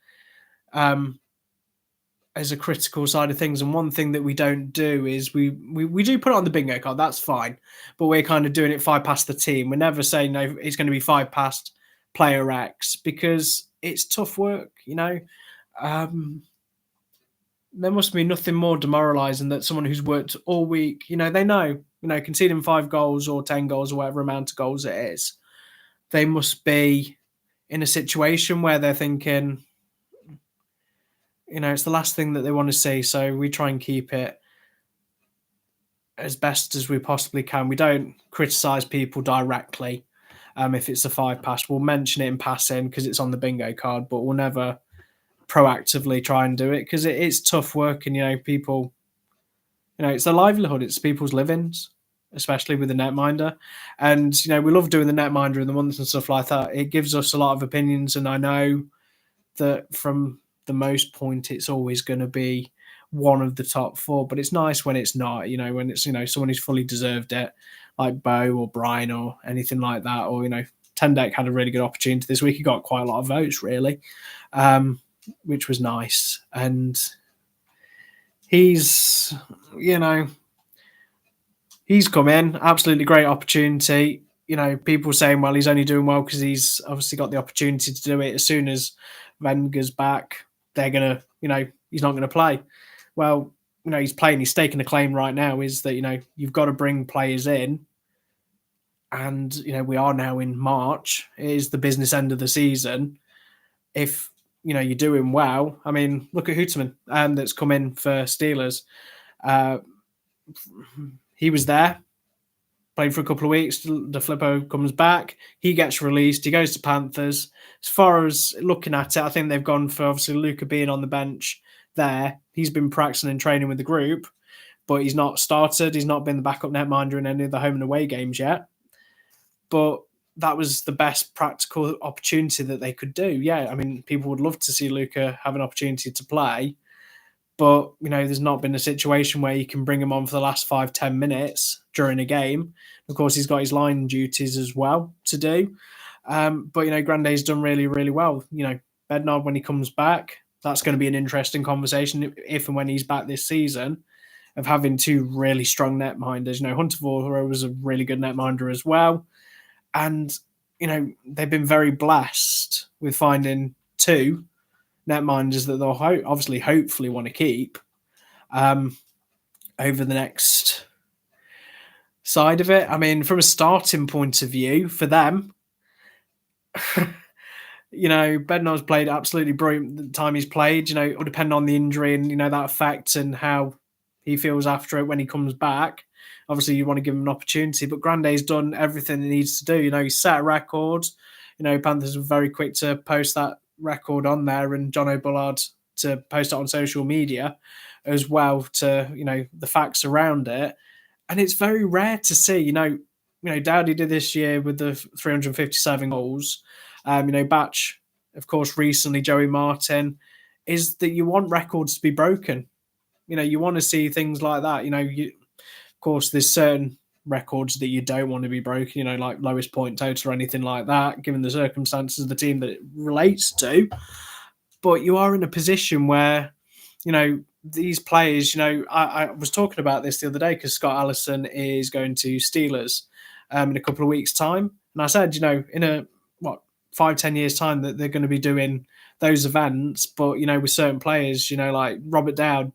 as a critical side of things. And one thing that we don't do is we do put it on the bingo card. That's fine. But we're kind of doing it 5 past the team. We're never saying, no, it's going to be 5 past player X because it's tough work, there must be nothing more demoralising than someone who's worked all week. They know, conceding 5 goals or 10 goals or whatever amount of goals it is. They must be in a situation where they're thinking, it's the last thing that they want to see. So we try and keep it as best as we possibly can. We don't criticise people directly. If it's a 5 past, we'll mention it in passing because it's on the bingo card, but we'll never proactively try and do it because it's tough work and people, it's their livelihood, it's people's livings, especially with the netminder. And we love doing the netminder in the months and stuff like that. It gives us a lot of opinions, and I know that from the most point it's always going to be one of the top 4, but it's nice when it's not, when it's someone who's fully deserved it, like Bo or Brian or anything like that. Or Tendek had a really good opportunity this week. He got quite a lot of votes really, which was nice. And he's come in, absolutely great opportunity. People saying, well, he's only doing well because he's obviously got the opportunity to do it. As soon as Wenger's back, they're going to, he's not going to play. Well, he's playing, he's staking a claim right now is that, you've got to bring players in. And, we are now in March. It is the business end of the season. If, you're doing well, I mean, look at Hooterman that's come in for Steelers. He was there, played for a couple of weeks. DeFilippo comes back. He gets released. He goes to Panthers. As far as looking at it, I think they've gone for, obviously, Luca being on the bench there. He's been practicing and training with the group, but he's not started. He's not been the backup netminder in any of the home and away games yet. But that was the best practical opportunity that they could do. Yeah, I mean, people would love to see Luca have an opportunity to play, but, there's not been a situation where you can bring him on for the last 5-10 minutes during a game. Of course, he's got his line duties as well to do. But Grande's done really, really well. Bednard, when he comes back, that's going to be an interesting conversation if and when he's back this season, of having two really strong netminders. Hunter Vohra was a really good netminder as well. And, they've been very blessed with finding two netminders that they'll hopefully want to keep over the next side of it. I mean, from a starting point of view for them, Bednar's played absolutely brilliant the time he's played. It will depend on the injury and, that effect and how he feels after it when he comes back. Obviously, you want to give him an opportunity, but Grande's done everything he needs to do. He's set a record. Panthers were very quick to post that record on there, and John O'Bullard to post it on social media as well to, the facts around it. And it's very rare to see, Dowdy did this year with the 357 goals. Batch, of course, recently, Joey Martin, is that you want records to be broken. You want to see things like that. Of course, there's certain records that you don't want to be broken, like lowest point total or anything like that, given the circumstances of the team that it relates to. But you are in a position where, these players, I was talking about this the other day because Scott Allison is going to Steelers in a couple of weeks' time. And I said, in 5-10 years' time that they're going to be doing those events, but, with certain players, like Robert Dowd,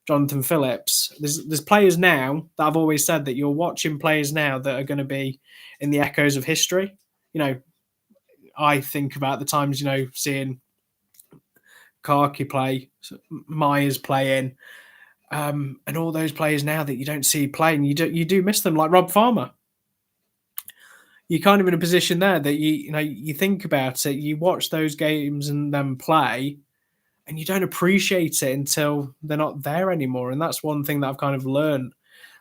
Jonathan Phillips. There's players now that I've always said that you're watching players now that are going to be in the echoes of history. I think about the times, seeing Karki play, Myers playing, and all those players now that you don't see playing, you do miss them, like Rob Farmer. You're kind of in a position there that you think about it, you watch those games and then play, and you don't appreciate it until they're not there anymore. And that's one thing that I've kind of learned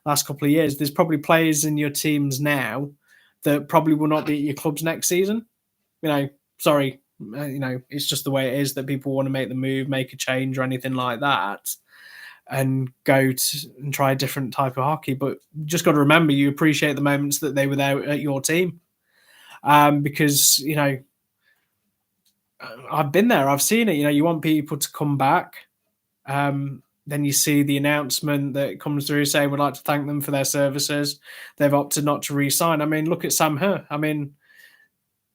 last couple of years. There's probably players in your teams now that probably will not be at your clubs next season. Sorry, it's just the way it is that people want to make the move, make a change or anything like that, and go and try a different type of hockey. But you just got to remember, you appreciate the moments that they were there at your team. Because, I've been there, I've seen it. You want people to come back. Then you see the announcement that comes through saying we'd like to thank them for their services. They've opted not to re-sign. I mean, look at Sam Herr. I mean,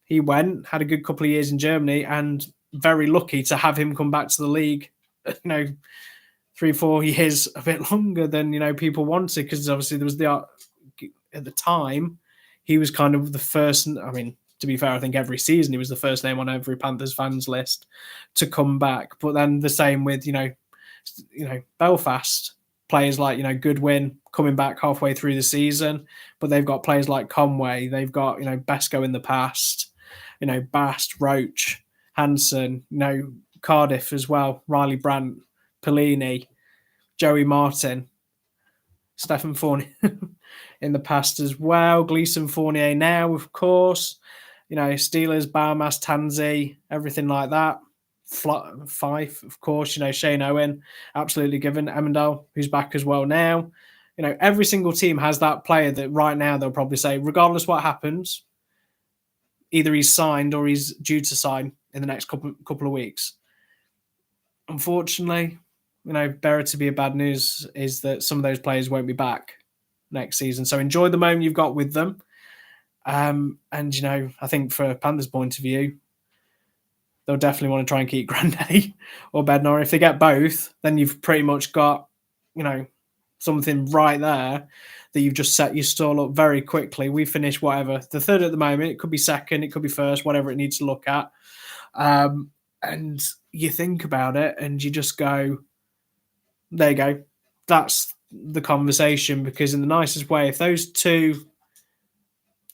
he went, had a good couple of years in Germany, and very lucky to have him come back to the league, 3-4 years, a bit longer than, people wanted, because obviously there was at the time, he was kind of the first, I mean, to be fair, I think every season he was the first name on every Panthers fans list to come back. But then the same with, Belfast, players like, Goodwin coming back halfway through the season, but they've got players like Conway, they've got, Besco in the past, Bast, Roach, Hansen, Cardiff as well, Riley Brandt, Pellini, Joey Martin, Stephen Fournier in the past as well, Gleason Fournier now, of course, Steelers, Baumas, Tansey, everything like that. Fife, of course, Shane Owen, absolutely given. Emmendale, who's back as well now. Every single team has that player that right now they'll probably say, regardless what happens, either he's signed or he's due to sign in the next couple of weeks. Unfortunately, better to be a bad news is that some of those players won't be back next season. So enjoy the moment you've got with them. And, I think for Panthers' point of view, they'll definitely want to try and keep Grande or Bednar. If they get both, then you've pretty much got, something right there that you've just set your stall up very quickly. We finish whatever, the third at the moment. It could be second, it could be first, whatever it needs to look at. And you think about it and you just go, there you go. That's the conversation, because in the nicest way, if those two,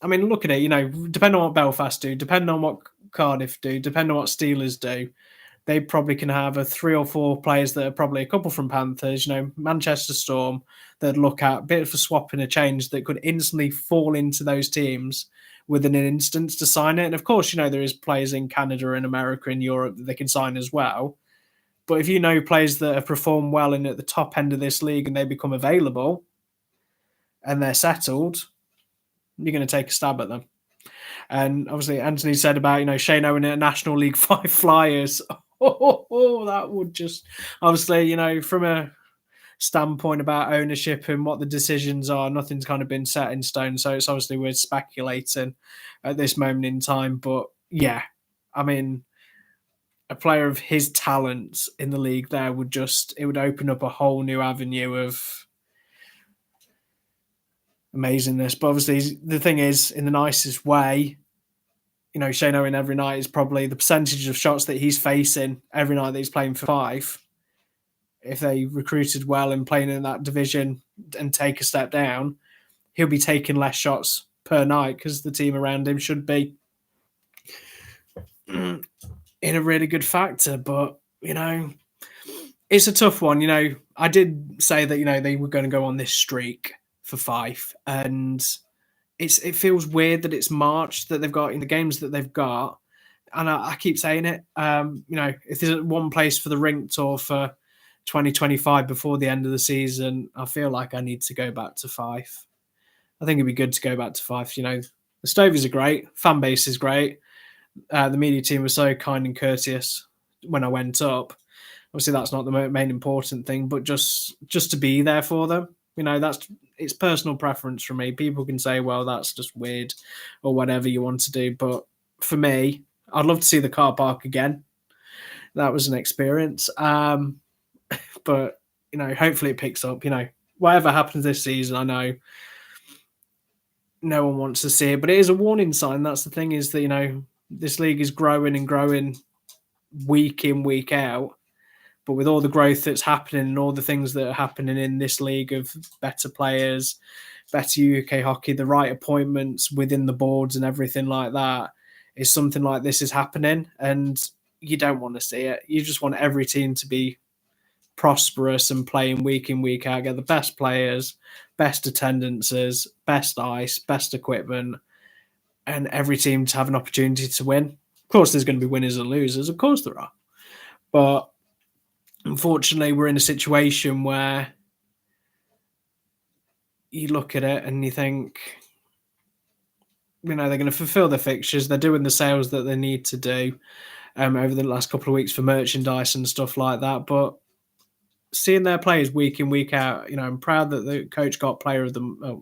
I mean, look at it, depending on what Belfast do, depending on what Cardiff do, depending on what Steelers do, they probably can have 3 or 4 players that are probably a couple from Panthers, Manchester Storm, that look at a bit of a swap and a change that could instantly fall into those teams within an instance to sign it. And of course, there is players in Canada and America and Europe that they can sign as well. But if players that have performed well and at the top end of this league and they become available, and they're settled, you're going to take a stab at them. And obviously, Anthony said about Shane Owen at National League Five Flyers. That would just obviously from a standpoint about ownership and what the decisions are, nothing's kind of been set in stone. So it's obviously we're speculating at this moment in time. But yeah, I mean, a player of his talents in the league there would open up a whole new avenue of amazingness. But obviously, the thing is, in the nicest way, Shane Owen every night is probably the percentage of shots that he's facing every night that he's playing for Fife. If they recruited well and playing in that division and take a step down, he'll be taking less shots per night because the team around him should be in a really good factor. But, it's a tough one. I did say that, they were going to go on this streak for Fife, and it feels weird that it's March that they've got in the games that they've got. And I keep saying it, if there's one place for the rink tour for 2025 before the end of the season, I feel like I need to go back to Fife. I think it'd be good to go back to Fife. The Stovies are great. Fan base is great. The media team was so kind and courteous when I went up. Obviously, that's not the main important thing, but just to be there for them. It's personal preference for me. People can say, well, that's just weird or whatever you want to do. But for me, I'd love to see the car park again. That was an experience. But, hopefully it picks up. Whatever happens this season, I know no one wants to see it, but it is a warning sign. That's the thing is that, this league is growing and growing week in, week out. But with all the growth that's happening and all the things that are happening in this league of better players, better UK hockey, the right appointments within the boards and everything like that, is something like this is happening. And you don't want to see it. You just want every team to be prosperous and playing week in, week out, get the best players, best attendances, best ice, best equipment, and every team to have an opportunity to win. Of course, there's going to be winners and losers. Of course there are. But unfortunately, we're in a situation where you look at it and you think, they're going to fulfill their fixtures. They're doing the sales that they need to do over the last couple of weeks for merchandise and stuff like that. But seeing their players week in, week out, I'm proud that the coach got the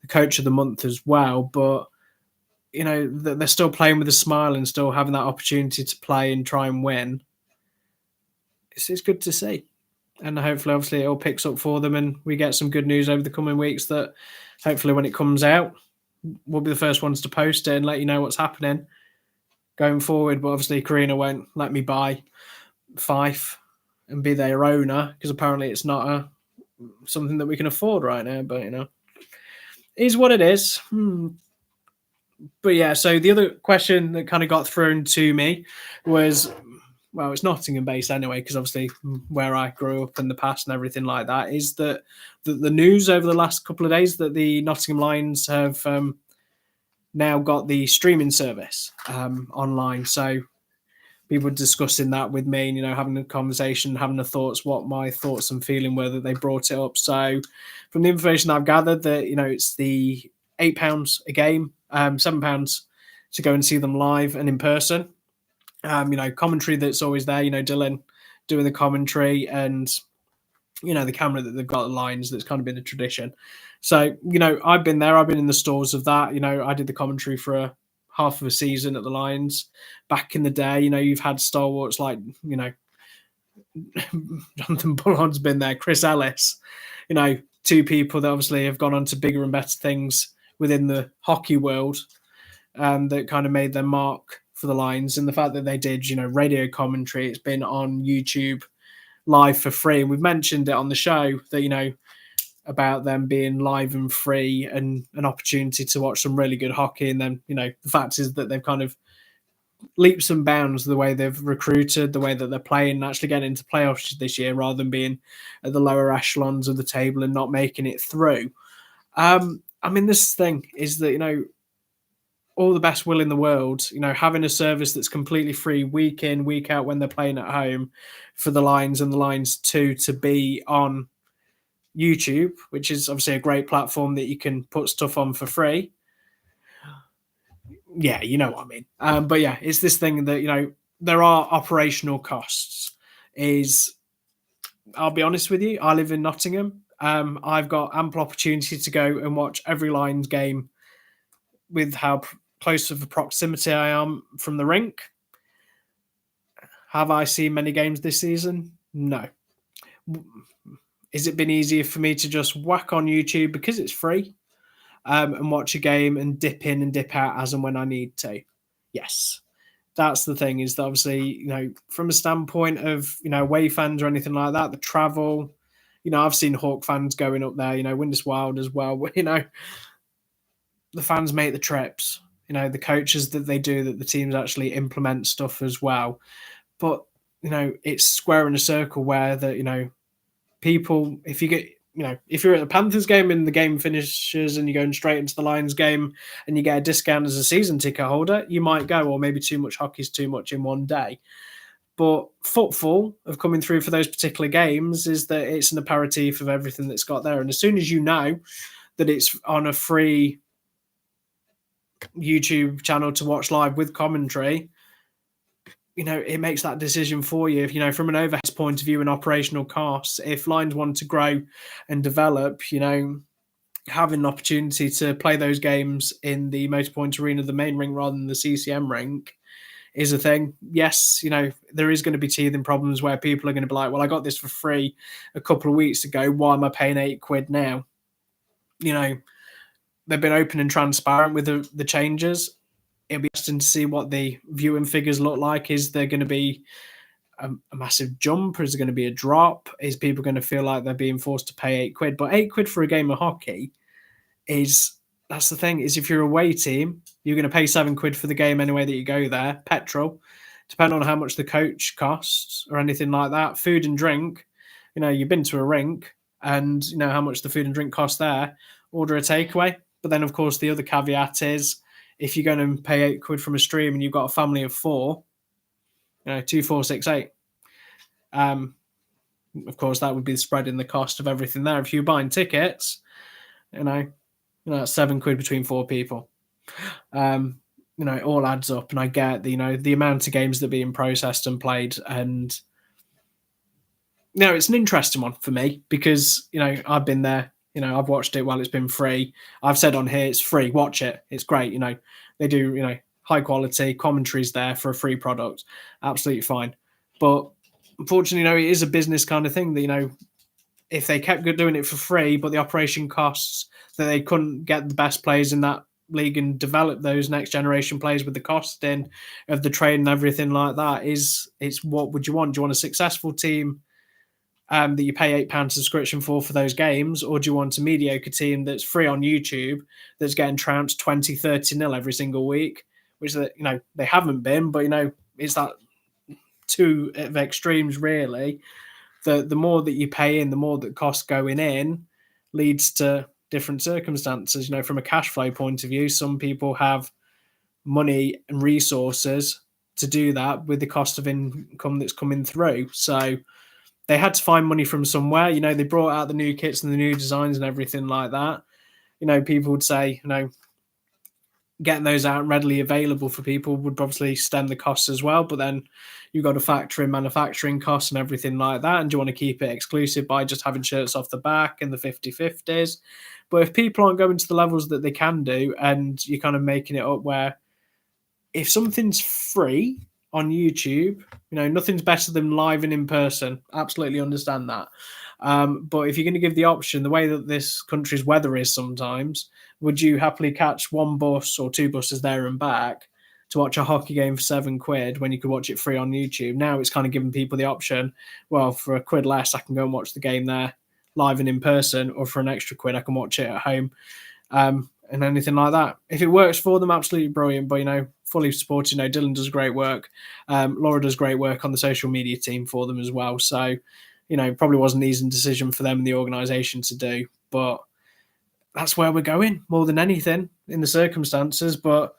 coach of the month as well. But, they're still playing with a smile and still having that opportunity to play and try and win. It's good to see. And hopefully, obviously, it all picks up for them and we get some good news over the coming weeks that hopefully when it comes out, we'll be the first ones to post it and let you know what's happening going forward. But obviously, Karina won't let me buy Fife and be their owner because apparently it's not something that we can afford right now. But, it is what it is. But yeah, so the other question that kind of got thrown to me was, well, it's Nottingham based anyway, because obviously where I grew up in the past and everything like that, is that the news over the last couple of days that the Nottingham Lions have now got the streaming service online. So people discussing that with me and, having a conversation, having the thoughts, what my thoughts and feeling were that they brought it up. So from the information I've gathered that, it's the £8 a game, £7 to go and see them live and in person. Commentary that's always there, Dylan doing the commentary and, the camera that they've got the lines, that's kind of been a tradition. So, I've been there, I've been in the stores of that. I did the commentary for half of a season at the Lions. Back in the day, you've had stalwarts like, Jonathan Bullard's been there, Chris Ellis, two people that obviously have gone on to bigger and better things within the hockey world that kind of made their mark for the Lions. And the fact that they did, radio commentary, it's been on YouTube live for free. And we've mentioned it on the show that, about them being live and free and an opportunity to watch some really good hockey. And then, the fact is that they've kind of leaps and bounds the way they've recruited, the way that they're playing, and actually getting into playoffs this year rather than being at the lower echelons of the table and not making it through. This thing is that, all the best will in the world, having a service that's completely free week in, week out when they're playing at home for the Lions and the Lions too, to be on YouTube, which is obviously a great platform that you can put stuff on for free. Yeah, you know what I mean. But yeah, it's this thing that, there are operational costs. Is I'll be honest with you, I live in Nottingham. I've got ample opportunity to go and watch every Lions game with how close of a proximity I am from the rink. Have I seen many games this season? No. Has it been easier for me to just whack on YouTube because it's free and watch a game and dip in and dip out as and when I need to? Yes. That's the thing, is that obviously, from a standpoint of, away fans or anything like that, the travel, I've seen Hawk fans going up there, Windus Wild as well. The fans make the trips, the coaches that they do, that the teams actually implement stuff as well. But, it's square in a circle where people, if you get, if you're at the Panthers game and the game finishes and you're going straight into the Lions game and you get a discount as a season ticket holder, you might go, or maybe too much hockey's too much in one day. But footfall of coming through for those particular games is that it's an aperitif of everything that's got there. And as soon as you know that it's on a free YouTube channel to watch live with commentary, it makes that decision for you. From an overhead point of view and operational costs, if Lions want to grow and develop, having an opportunity to play those games in the Motorpoint Arena, the main ring, rather than the CCM rink, is a thing. Yes, there is going to be teething problems where people are going to be like, well, I got this for free a couple of weeks ago. Why am I paying £8 now? They've been open and transparent with the changes. It'll be interesting to see what the viewing figures look like. Is there going to be a massive jump, or is there going to be a drop? Is people going to feel like they're being forced to pay £8? But £8 for a game of hockey that's the thing, is if you're a away team, you're going to pay £7 for the game anyway that you go there. Petrol, depending on how much the coach costs or anything like that. Food and drink, you've been to a rink and you know how much the food and drink costs there. Order a takeaway. But then, of course, the other caveat is, if you're going to pay £8 from a stream and you've got a family of four, 2, 4, 6, 8. Of course, that would be spreading the cost of everything there. If you're buying tickets, that's £7 between four people. It all adds up, and I get the amount of games that are being processed and played, and it's an interesting one for me because I've been there. I've watched it while it's been free. I've said on here, it's free. Watch it. It's great. They do, high quality commentaries there for a free product. Absolutely fine. But unfortunately, it is a business kind of thing that, if they kept doing it for free, but the operation costs that they couldn't get the best players in that league and develop those next generation players with the costing of the trade and everything like that, it's what would you want? Do you want a successful team that you pay £8 subscription for those games, or do you want a mediocre team that's free on YouTube that's getting trounced 20-30-0 every single week, which they haven't been, but it's that two of extremes really. The more that you pay in, the more that costs going in leads to different circumstances. From a cash flow point of view, some people have money and resources to do that with the cost of income that's coming through. So they had to find money from somewhere. They brought out the new kits and the new designs and everything like that. People would say, getting those out readily available for people would obviously stem the costs as well. But then you've got to factor in manufacturing costs and everything like that. And do you want to keep it exclusive by just having shirts off the back and the 50/50s? But if people aren't going to the levels that they can do, and you're kind of making it up where if something's free on YouTube, nothing's better than live and in person. Absolutely understand that. But if you're going to give the option, the way that this country's weather is sometimes, would you happily catch one bus or two buses there and back to watch a hockey game for £7 when you could watch it free on YouTube? Now it's kind of giving people the option, well, for £1 less, I can go and watch the game there live and in person, or for an extra £1, I can watch it at home. And anything like that. If it works for them, absolutely brilliant. But, fully supported. Dylan does great work. Laura does great work on the social media team for them as well. So, probably wasn't an easy decision for them and the organisation to do. But that's where we're going more than anything in the circumstances. But,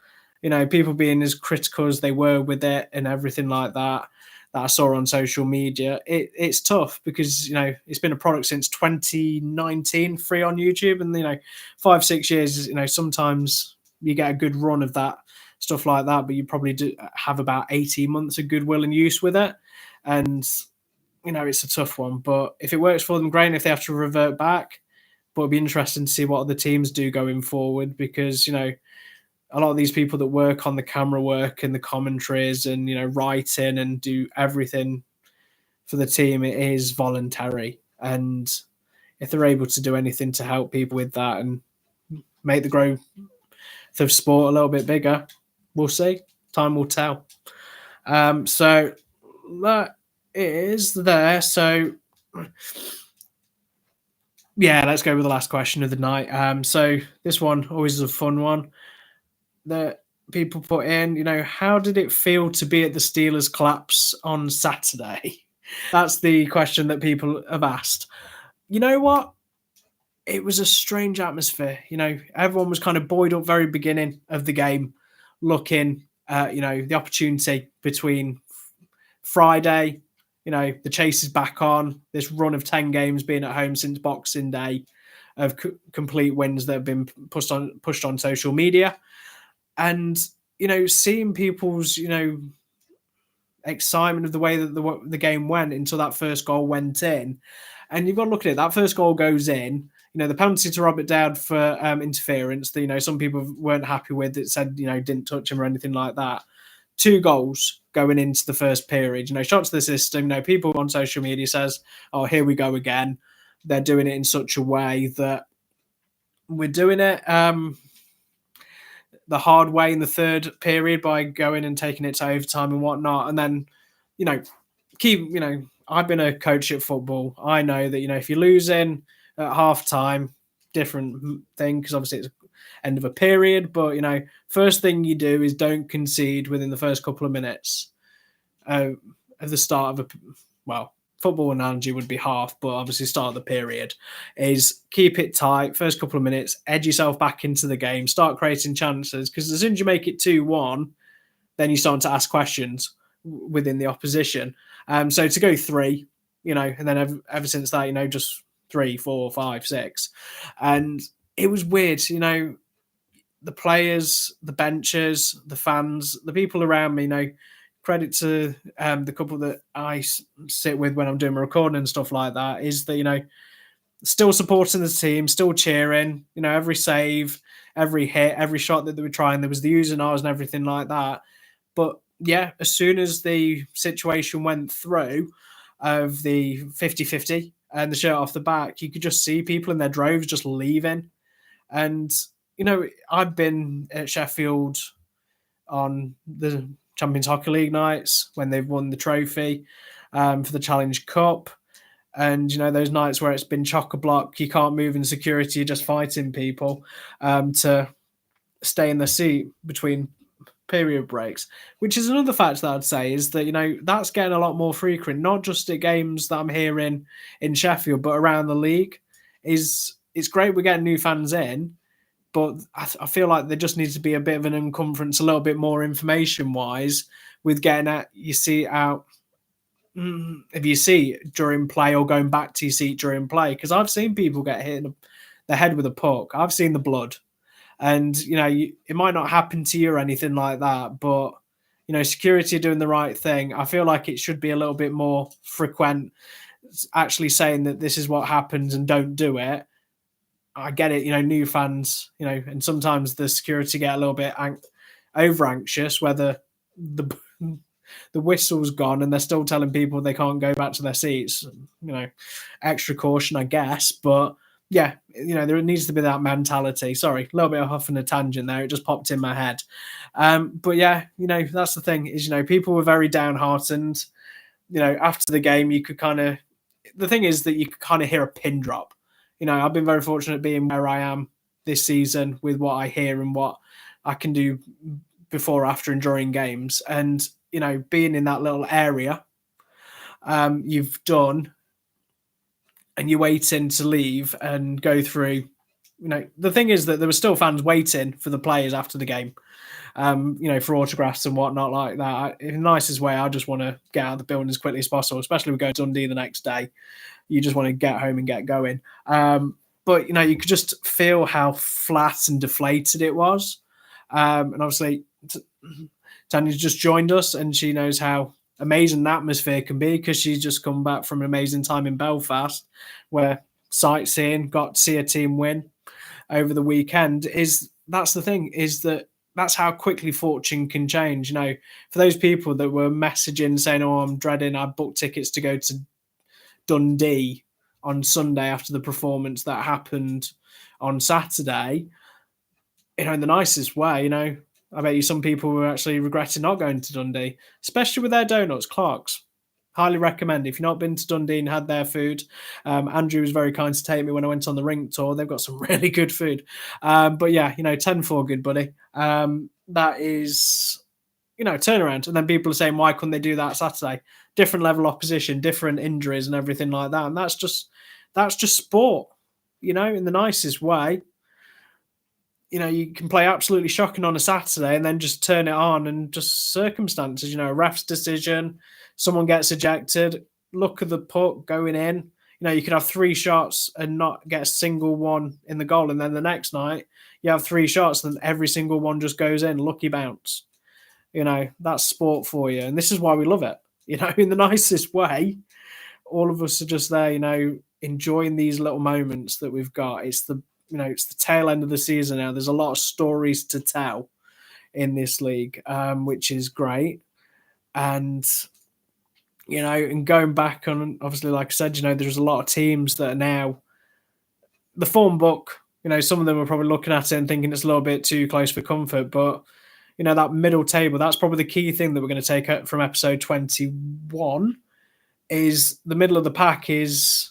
people being as critical as they were with it and everything like that, that I saw on social media, it's tough because it's been a product since 2019, free on YouTube, and 5-6 years. Sometimes you get a good run of that stuff like that, but you probably do have about 18 months of goodwill and use with it, and it's a tough one. But if it works for them, great. And if they have to revert back, but it'll be interesting to see what other teams do going forward because a lot of these people that work on the camera work and the commentaries and writing and do everything for the team, it is voluntary. And if they're able to do anything to help people with that and make the growth of sport a little bit bigger, we'll see. Time will tell. So that is there. So yeah, let's go with the last question of the night. So this one always is a fun one that people put in. How did it feel to be at the Steelers collapse on Saturday? That's the question that people have asked. You know what? It was a strange atmosphere. Everyone was kind of buoyed up very beginning of the game, looking at, the opportunity between Friday, the chase is back on, this run of 10 games being at home since Boxing Day of complete wins that have been pushed on social media. And, seeing people's, excitement of the way that the game went until that first goal went in. And you've got to look at it. That first goal goes in. The penalty to Robert Dowd for interference that, some people weren't happy with. It said, didn't touch him or anything like that. 2 goals going into the first period. Shots to the system. People on social media says, oh, here we go again. They're doing it in such a way that we're doing it the hard way in the third period by going and taking it to overtime and whatnot. And then, I've been a coach at football. I know that, if you're losing at half time, different thing, because obviously it's end of a period. But, first thing you do is don't concede within the first couple of minutes of the start of football analogy would be half, but obviously start of the period is keep it tight. First couple of minutes, edge yourself back into the game, start creating chances, because as soon as you make it 2-1, then you start to ask questions within the opposition. So to go 3, and then ever since that, just 3, 4, 5, 6. And it was weird, the players, the benchers, the fans, the people around me, credit to the couple that I sit with when I'm doing my recording and stuff like that, is that, still supporting the team, still cheering, every save, every hit, every shot that they were trying. There was the U's and R's and everything like that. But yeah, as soon as the situation went through of the 50-50 and the shirt off the back, you could just see people in their droves just leaving. And, I've been at Sheffield on the Champions Hockey League nights when they've won the trophy for the Challenge Cup. And, those nights where it's been chock-a-block, you can't move in security, you're just fighting people to stay in the seat between period breaks, which is another fact that I'd say is that, that's getting a lot more frequent, not just at games that I'm hearing in Sheffield, but around the league. It's great we're getting new fans in, but I feel like there just needs to be a bit of an uncomfort, a little bit more information-wise with getting at your seat out if you see during play or going back to your seat during play. Because I've seen people get hit in the head with a puck. I've seen the blood. And, it might not happen to you or anything like that, but, security are doing the right thing. I feel like it should be a little bit more frequent, actually saying that this is what happens and don't do it. I get it, new fans, and sometimes the security get a little bit over anxious, whether the whistle's gone and they're still telling people they can't go back to their seats. Extra caution, I guess. But yeah, there needs to be that mentality. Sorry, a little bit off on a tangent there. It just popped in my head. But yeah, that's the thing is, people were very downhearted. After the game, you could the thing is that you could kind of hear a pin drop. I've been very fortunate being where I am this season with what I hear and what I can do before, after, and during games. And, being in that little area you've done, and you're waiting to leave and go through the thing is that there were still fans waiting for the players after the game, for autographs and whatnot like that. In the nicest way, I just want to get out of the building as quickly as possible, especially we go to Dundee the next day. You just want to get home and get going. But you could just feel how flat and deflated it was. And obviously, Tanya's just joined us, and she knows how amazing the atmosphere can be because she's just come back from an amazing time in Belfast, where sightseeing, got to see a team win over the weekend. That's the thing, is that that's how quickly fortune can change. For those people that were messaging saying, "Oh, I'm dreading, I booked tickets to go to Dundee on Sunday after the performance that happened on Saturday," in the nicest way, I bet you some people were actually regretting not going to Dundee, especially with their donuts, Clark's. Highly recommend. If you've not been to Dundee and had their food, Andrew was very kind to take me when I went on the rink tour. They've got some really good food. But yeah, 10-4, good buddy. That is, turnaround. And then people are saying, why couldn't they do that Saturday? Different level opposition, different injuries and everything like that. And that's just sport, in the nicest way. You can play absolutely shocking on a Saturday and then just turn it on and just circumstances, a ref's decision, someone gets ejected, look at the puck going in. You could have 3 shots and not get a single one in the goal. And then the next night you have 3 shots and every single one just goes in, lucky bounce. That's sport for you. And this is why we love it, in the nicest way. All of us are just there, enjoying these little moments that we've got. It's the tail end of the season now. There's a lot of stories to tell in this league, which is great. And, and going back on, obviously, like I said, there's a lot of teams that are now the form book. Some of them are probably looking at it and thinking it's a little bit too close for comfort, but that middle table, that's probably the key thing that we're going to take from episode 21 is the middle of the pack is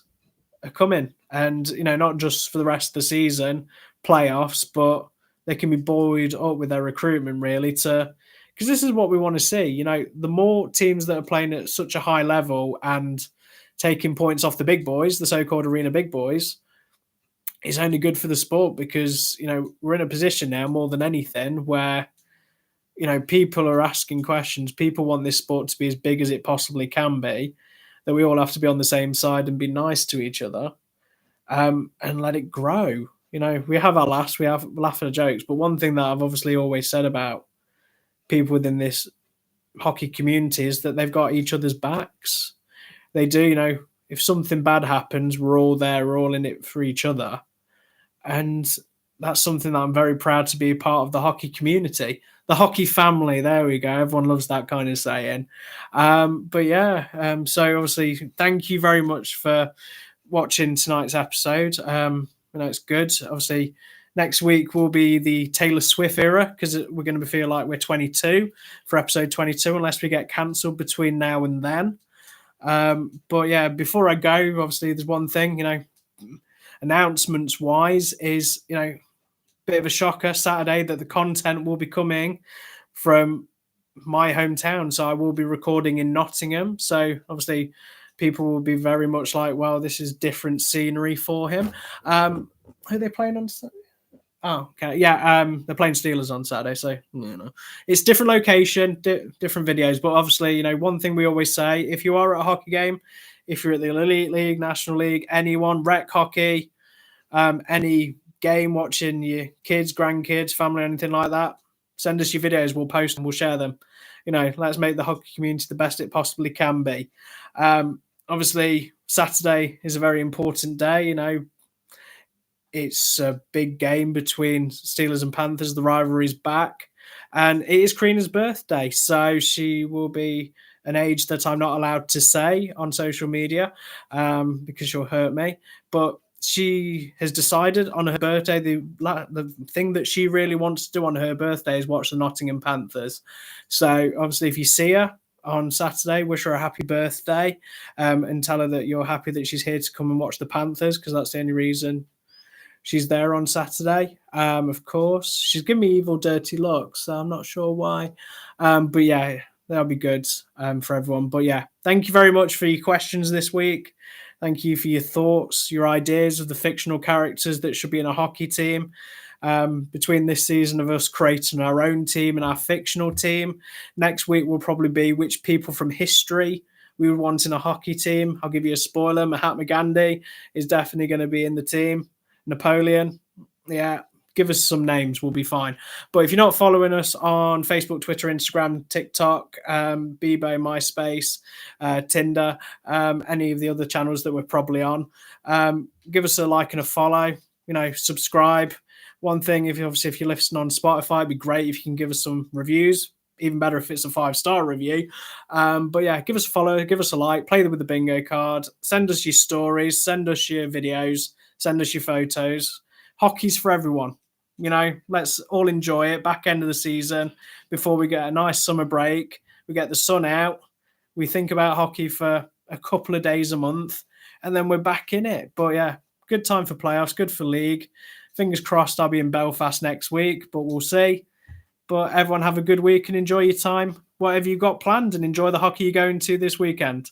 a coming. And, not just for the rest of the season, playoffs, but they can be buoyed up with their recruitment, really, because this is what we want to see. The more teams that are playing at such a high level and taking points off the big boys, the so-called arena big boys, is only good for the sport because, we're in a position now more than anything where, people are asking questions. People want this sport to be as big as it possibly can be, that we all have to be on the same side and be nice to each other. And let it grow. We have our laughs, we have laugh at jokes, but one thing that I've obviously always said about people within this hockey community is that they've got each other's backs. They do, if something bad happens, we're all there, we're all in it for each other. And that's something that I'm very proud to be a part of the hockey community. The hockey family, there we go. Everyone loves that kind of saying. But yeah, so obviously, thank you very much for watching tonight's episode. It's good. Obviously, next week will be the Taylor Swift era because we're going to feel like we're 22 for episode 22 unless we get cancelled between now and then. But yeah, before I go, obviously there's one thing, announcements wise is, bit of a shocker Saturday that the content will be coming from my hometown. So I will be recording in Nottingham. So obviously people will be very much like, well, this is different scenery for him. Who are they playing on Saturday? Oh, okay. Yeah, they're playing Steelers on Saturday. So, it's different location, different videos. But obviously, one thing we always say, if you are at a hockey game, if you're at the Elite League, National League, anyone, rec hockey, any game watching your kids, grandkids, family, anything like that, send us your videos. We'll post them. We'll share them. Let's make the hockey community the best it possibly can be. Obviously, Saturday is a very important day. It's a big game between Steelers and Panthers. The rivalry's back. And it is Karina's birthday. So she will be an age that I'm not allowed to say on social media because she'll hurt me. But she has decided on her birthday, the thing that she really wants to do on her birthday is watch the Nottingham Panthers. So obviously if you see her on Saturday, wish her a happy birthday and tell her that you're happy that she's here to come and watch the Panthers because that's the only reason she's there on Saturday. Of course, she's giving me evil, dirty looks, so I'm not sure why. But yeah, that'll be good for everyone. But yeah, thank you very much for your questions this week. Thank you for your thoughts, your ideas of the fictional characters that should be in a hockey team. Between this season of us creating our own team and our fictional team, next week will probably be which people from history we would want in a hockey team. I'll give you a spoiler: Mahatma Gandhi is definitely going to be in the team. Napoleon, yeah, give us some names, we'll be fine. But if you're not following us on Facebook, Twitter, Instagram, TikTok, Bebo, MySpace, Tinder, any of the other channels that we're probably on, give us a like and a follow. Subscribe. One thing, if you're listening on Spotify, it'd be great if you can give us some reviews. Even better if it's a 5-star review. But yeah, give us a follow, give us a like, play with the bingo card, send us your stories, send us your videos, send us your photos. Hockey's for everyone. Let's all enjoy it. Back end of the season, before we get a nice summer break, we get the sun out, we think about hockey for a couple of days a month, and then we're back in it. But yeah, good time for playoffs, good for league. Fingers crossed I'll be in Belfast next week, but we'll see. But everyone have a good week and enjoy your time, whatever you got planned, and enjoy the hockey you're going to this weekend.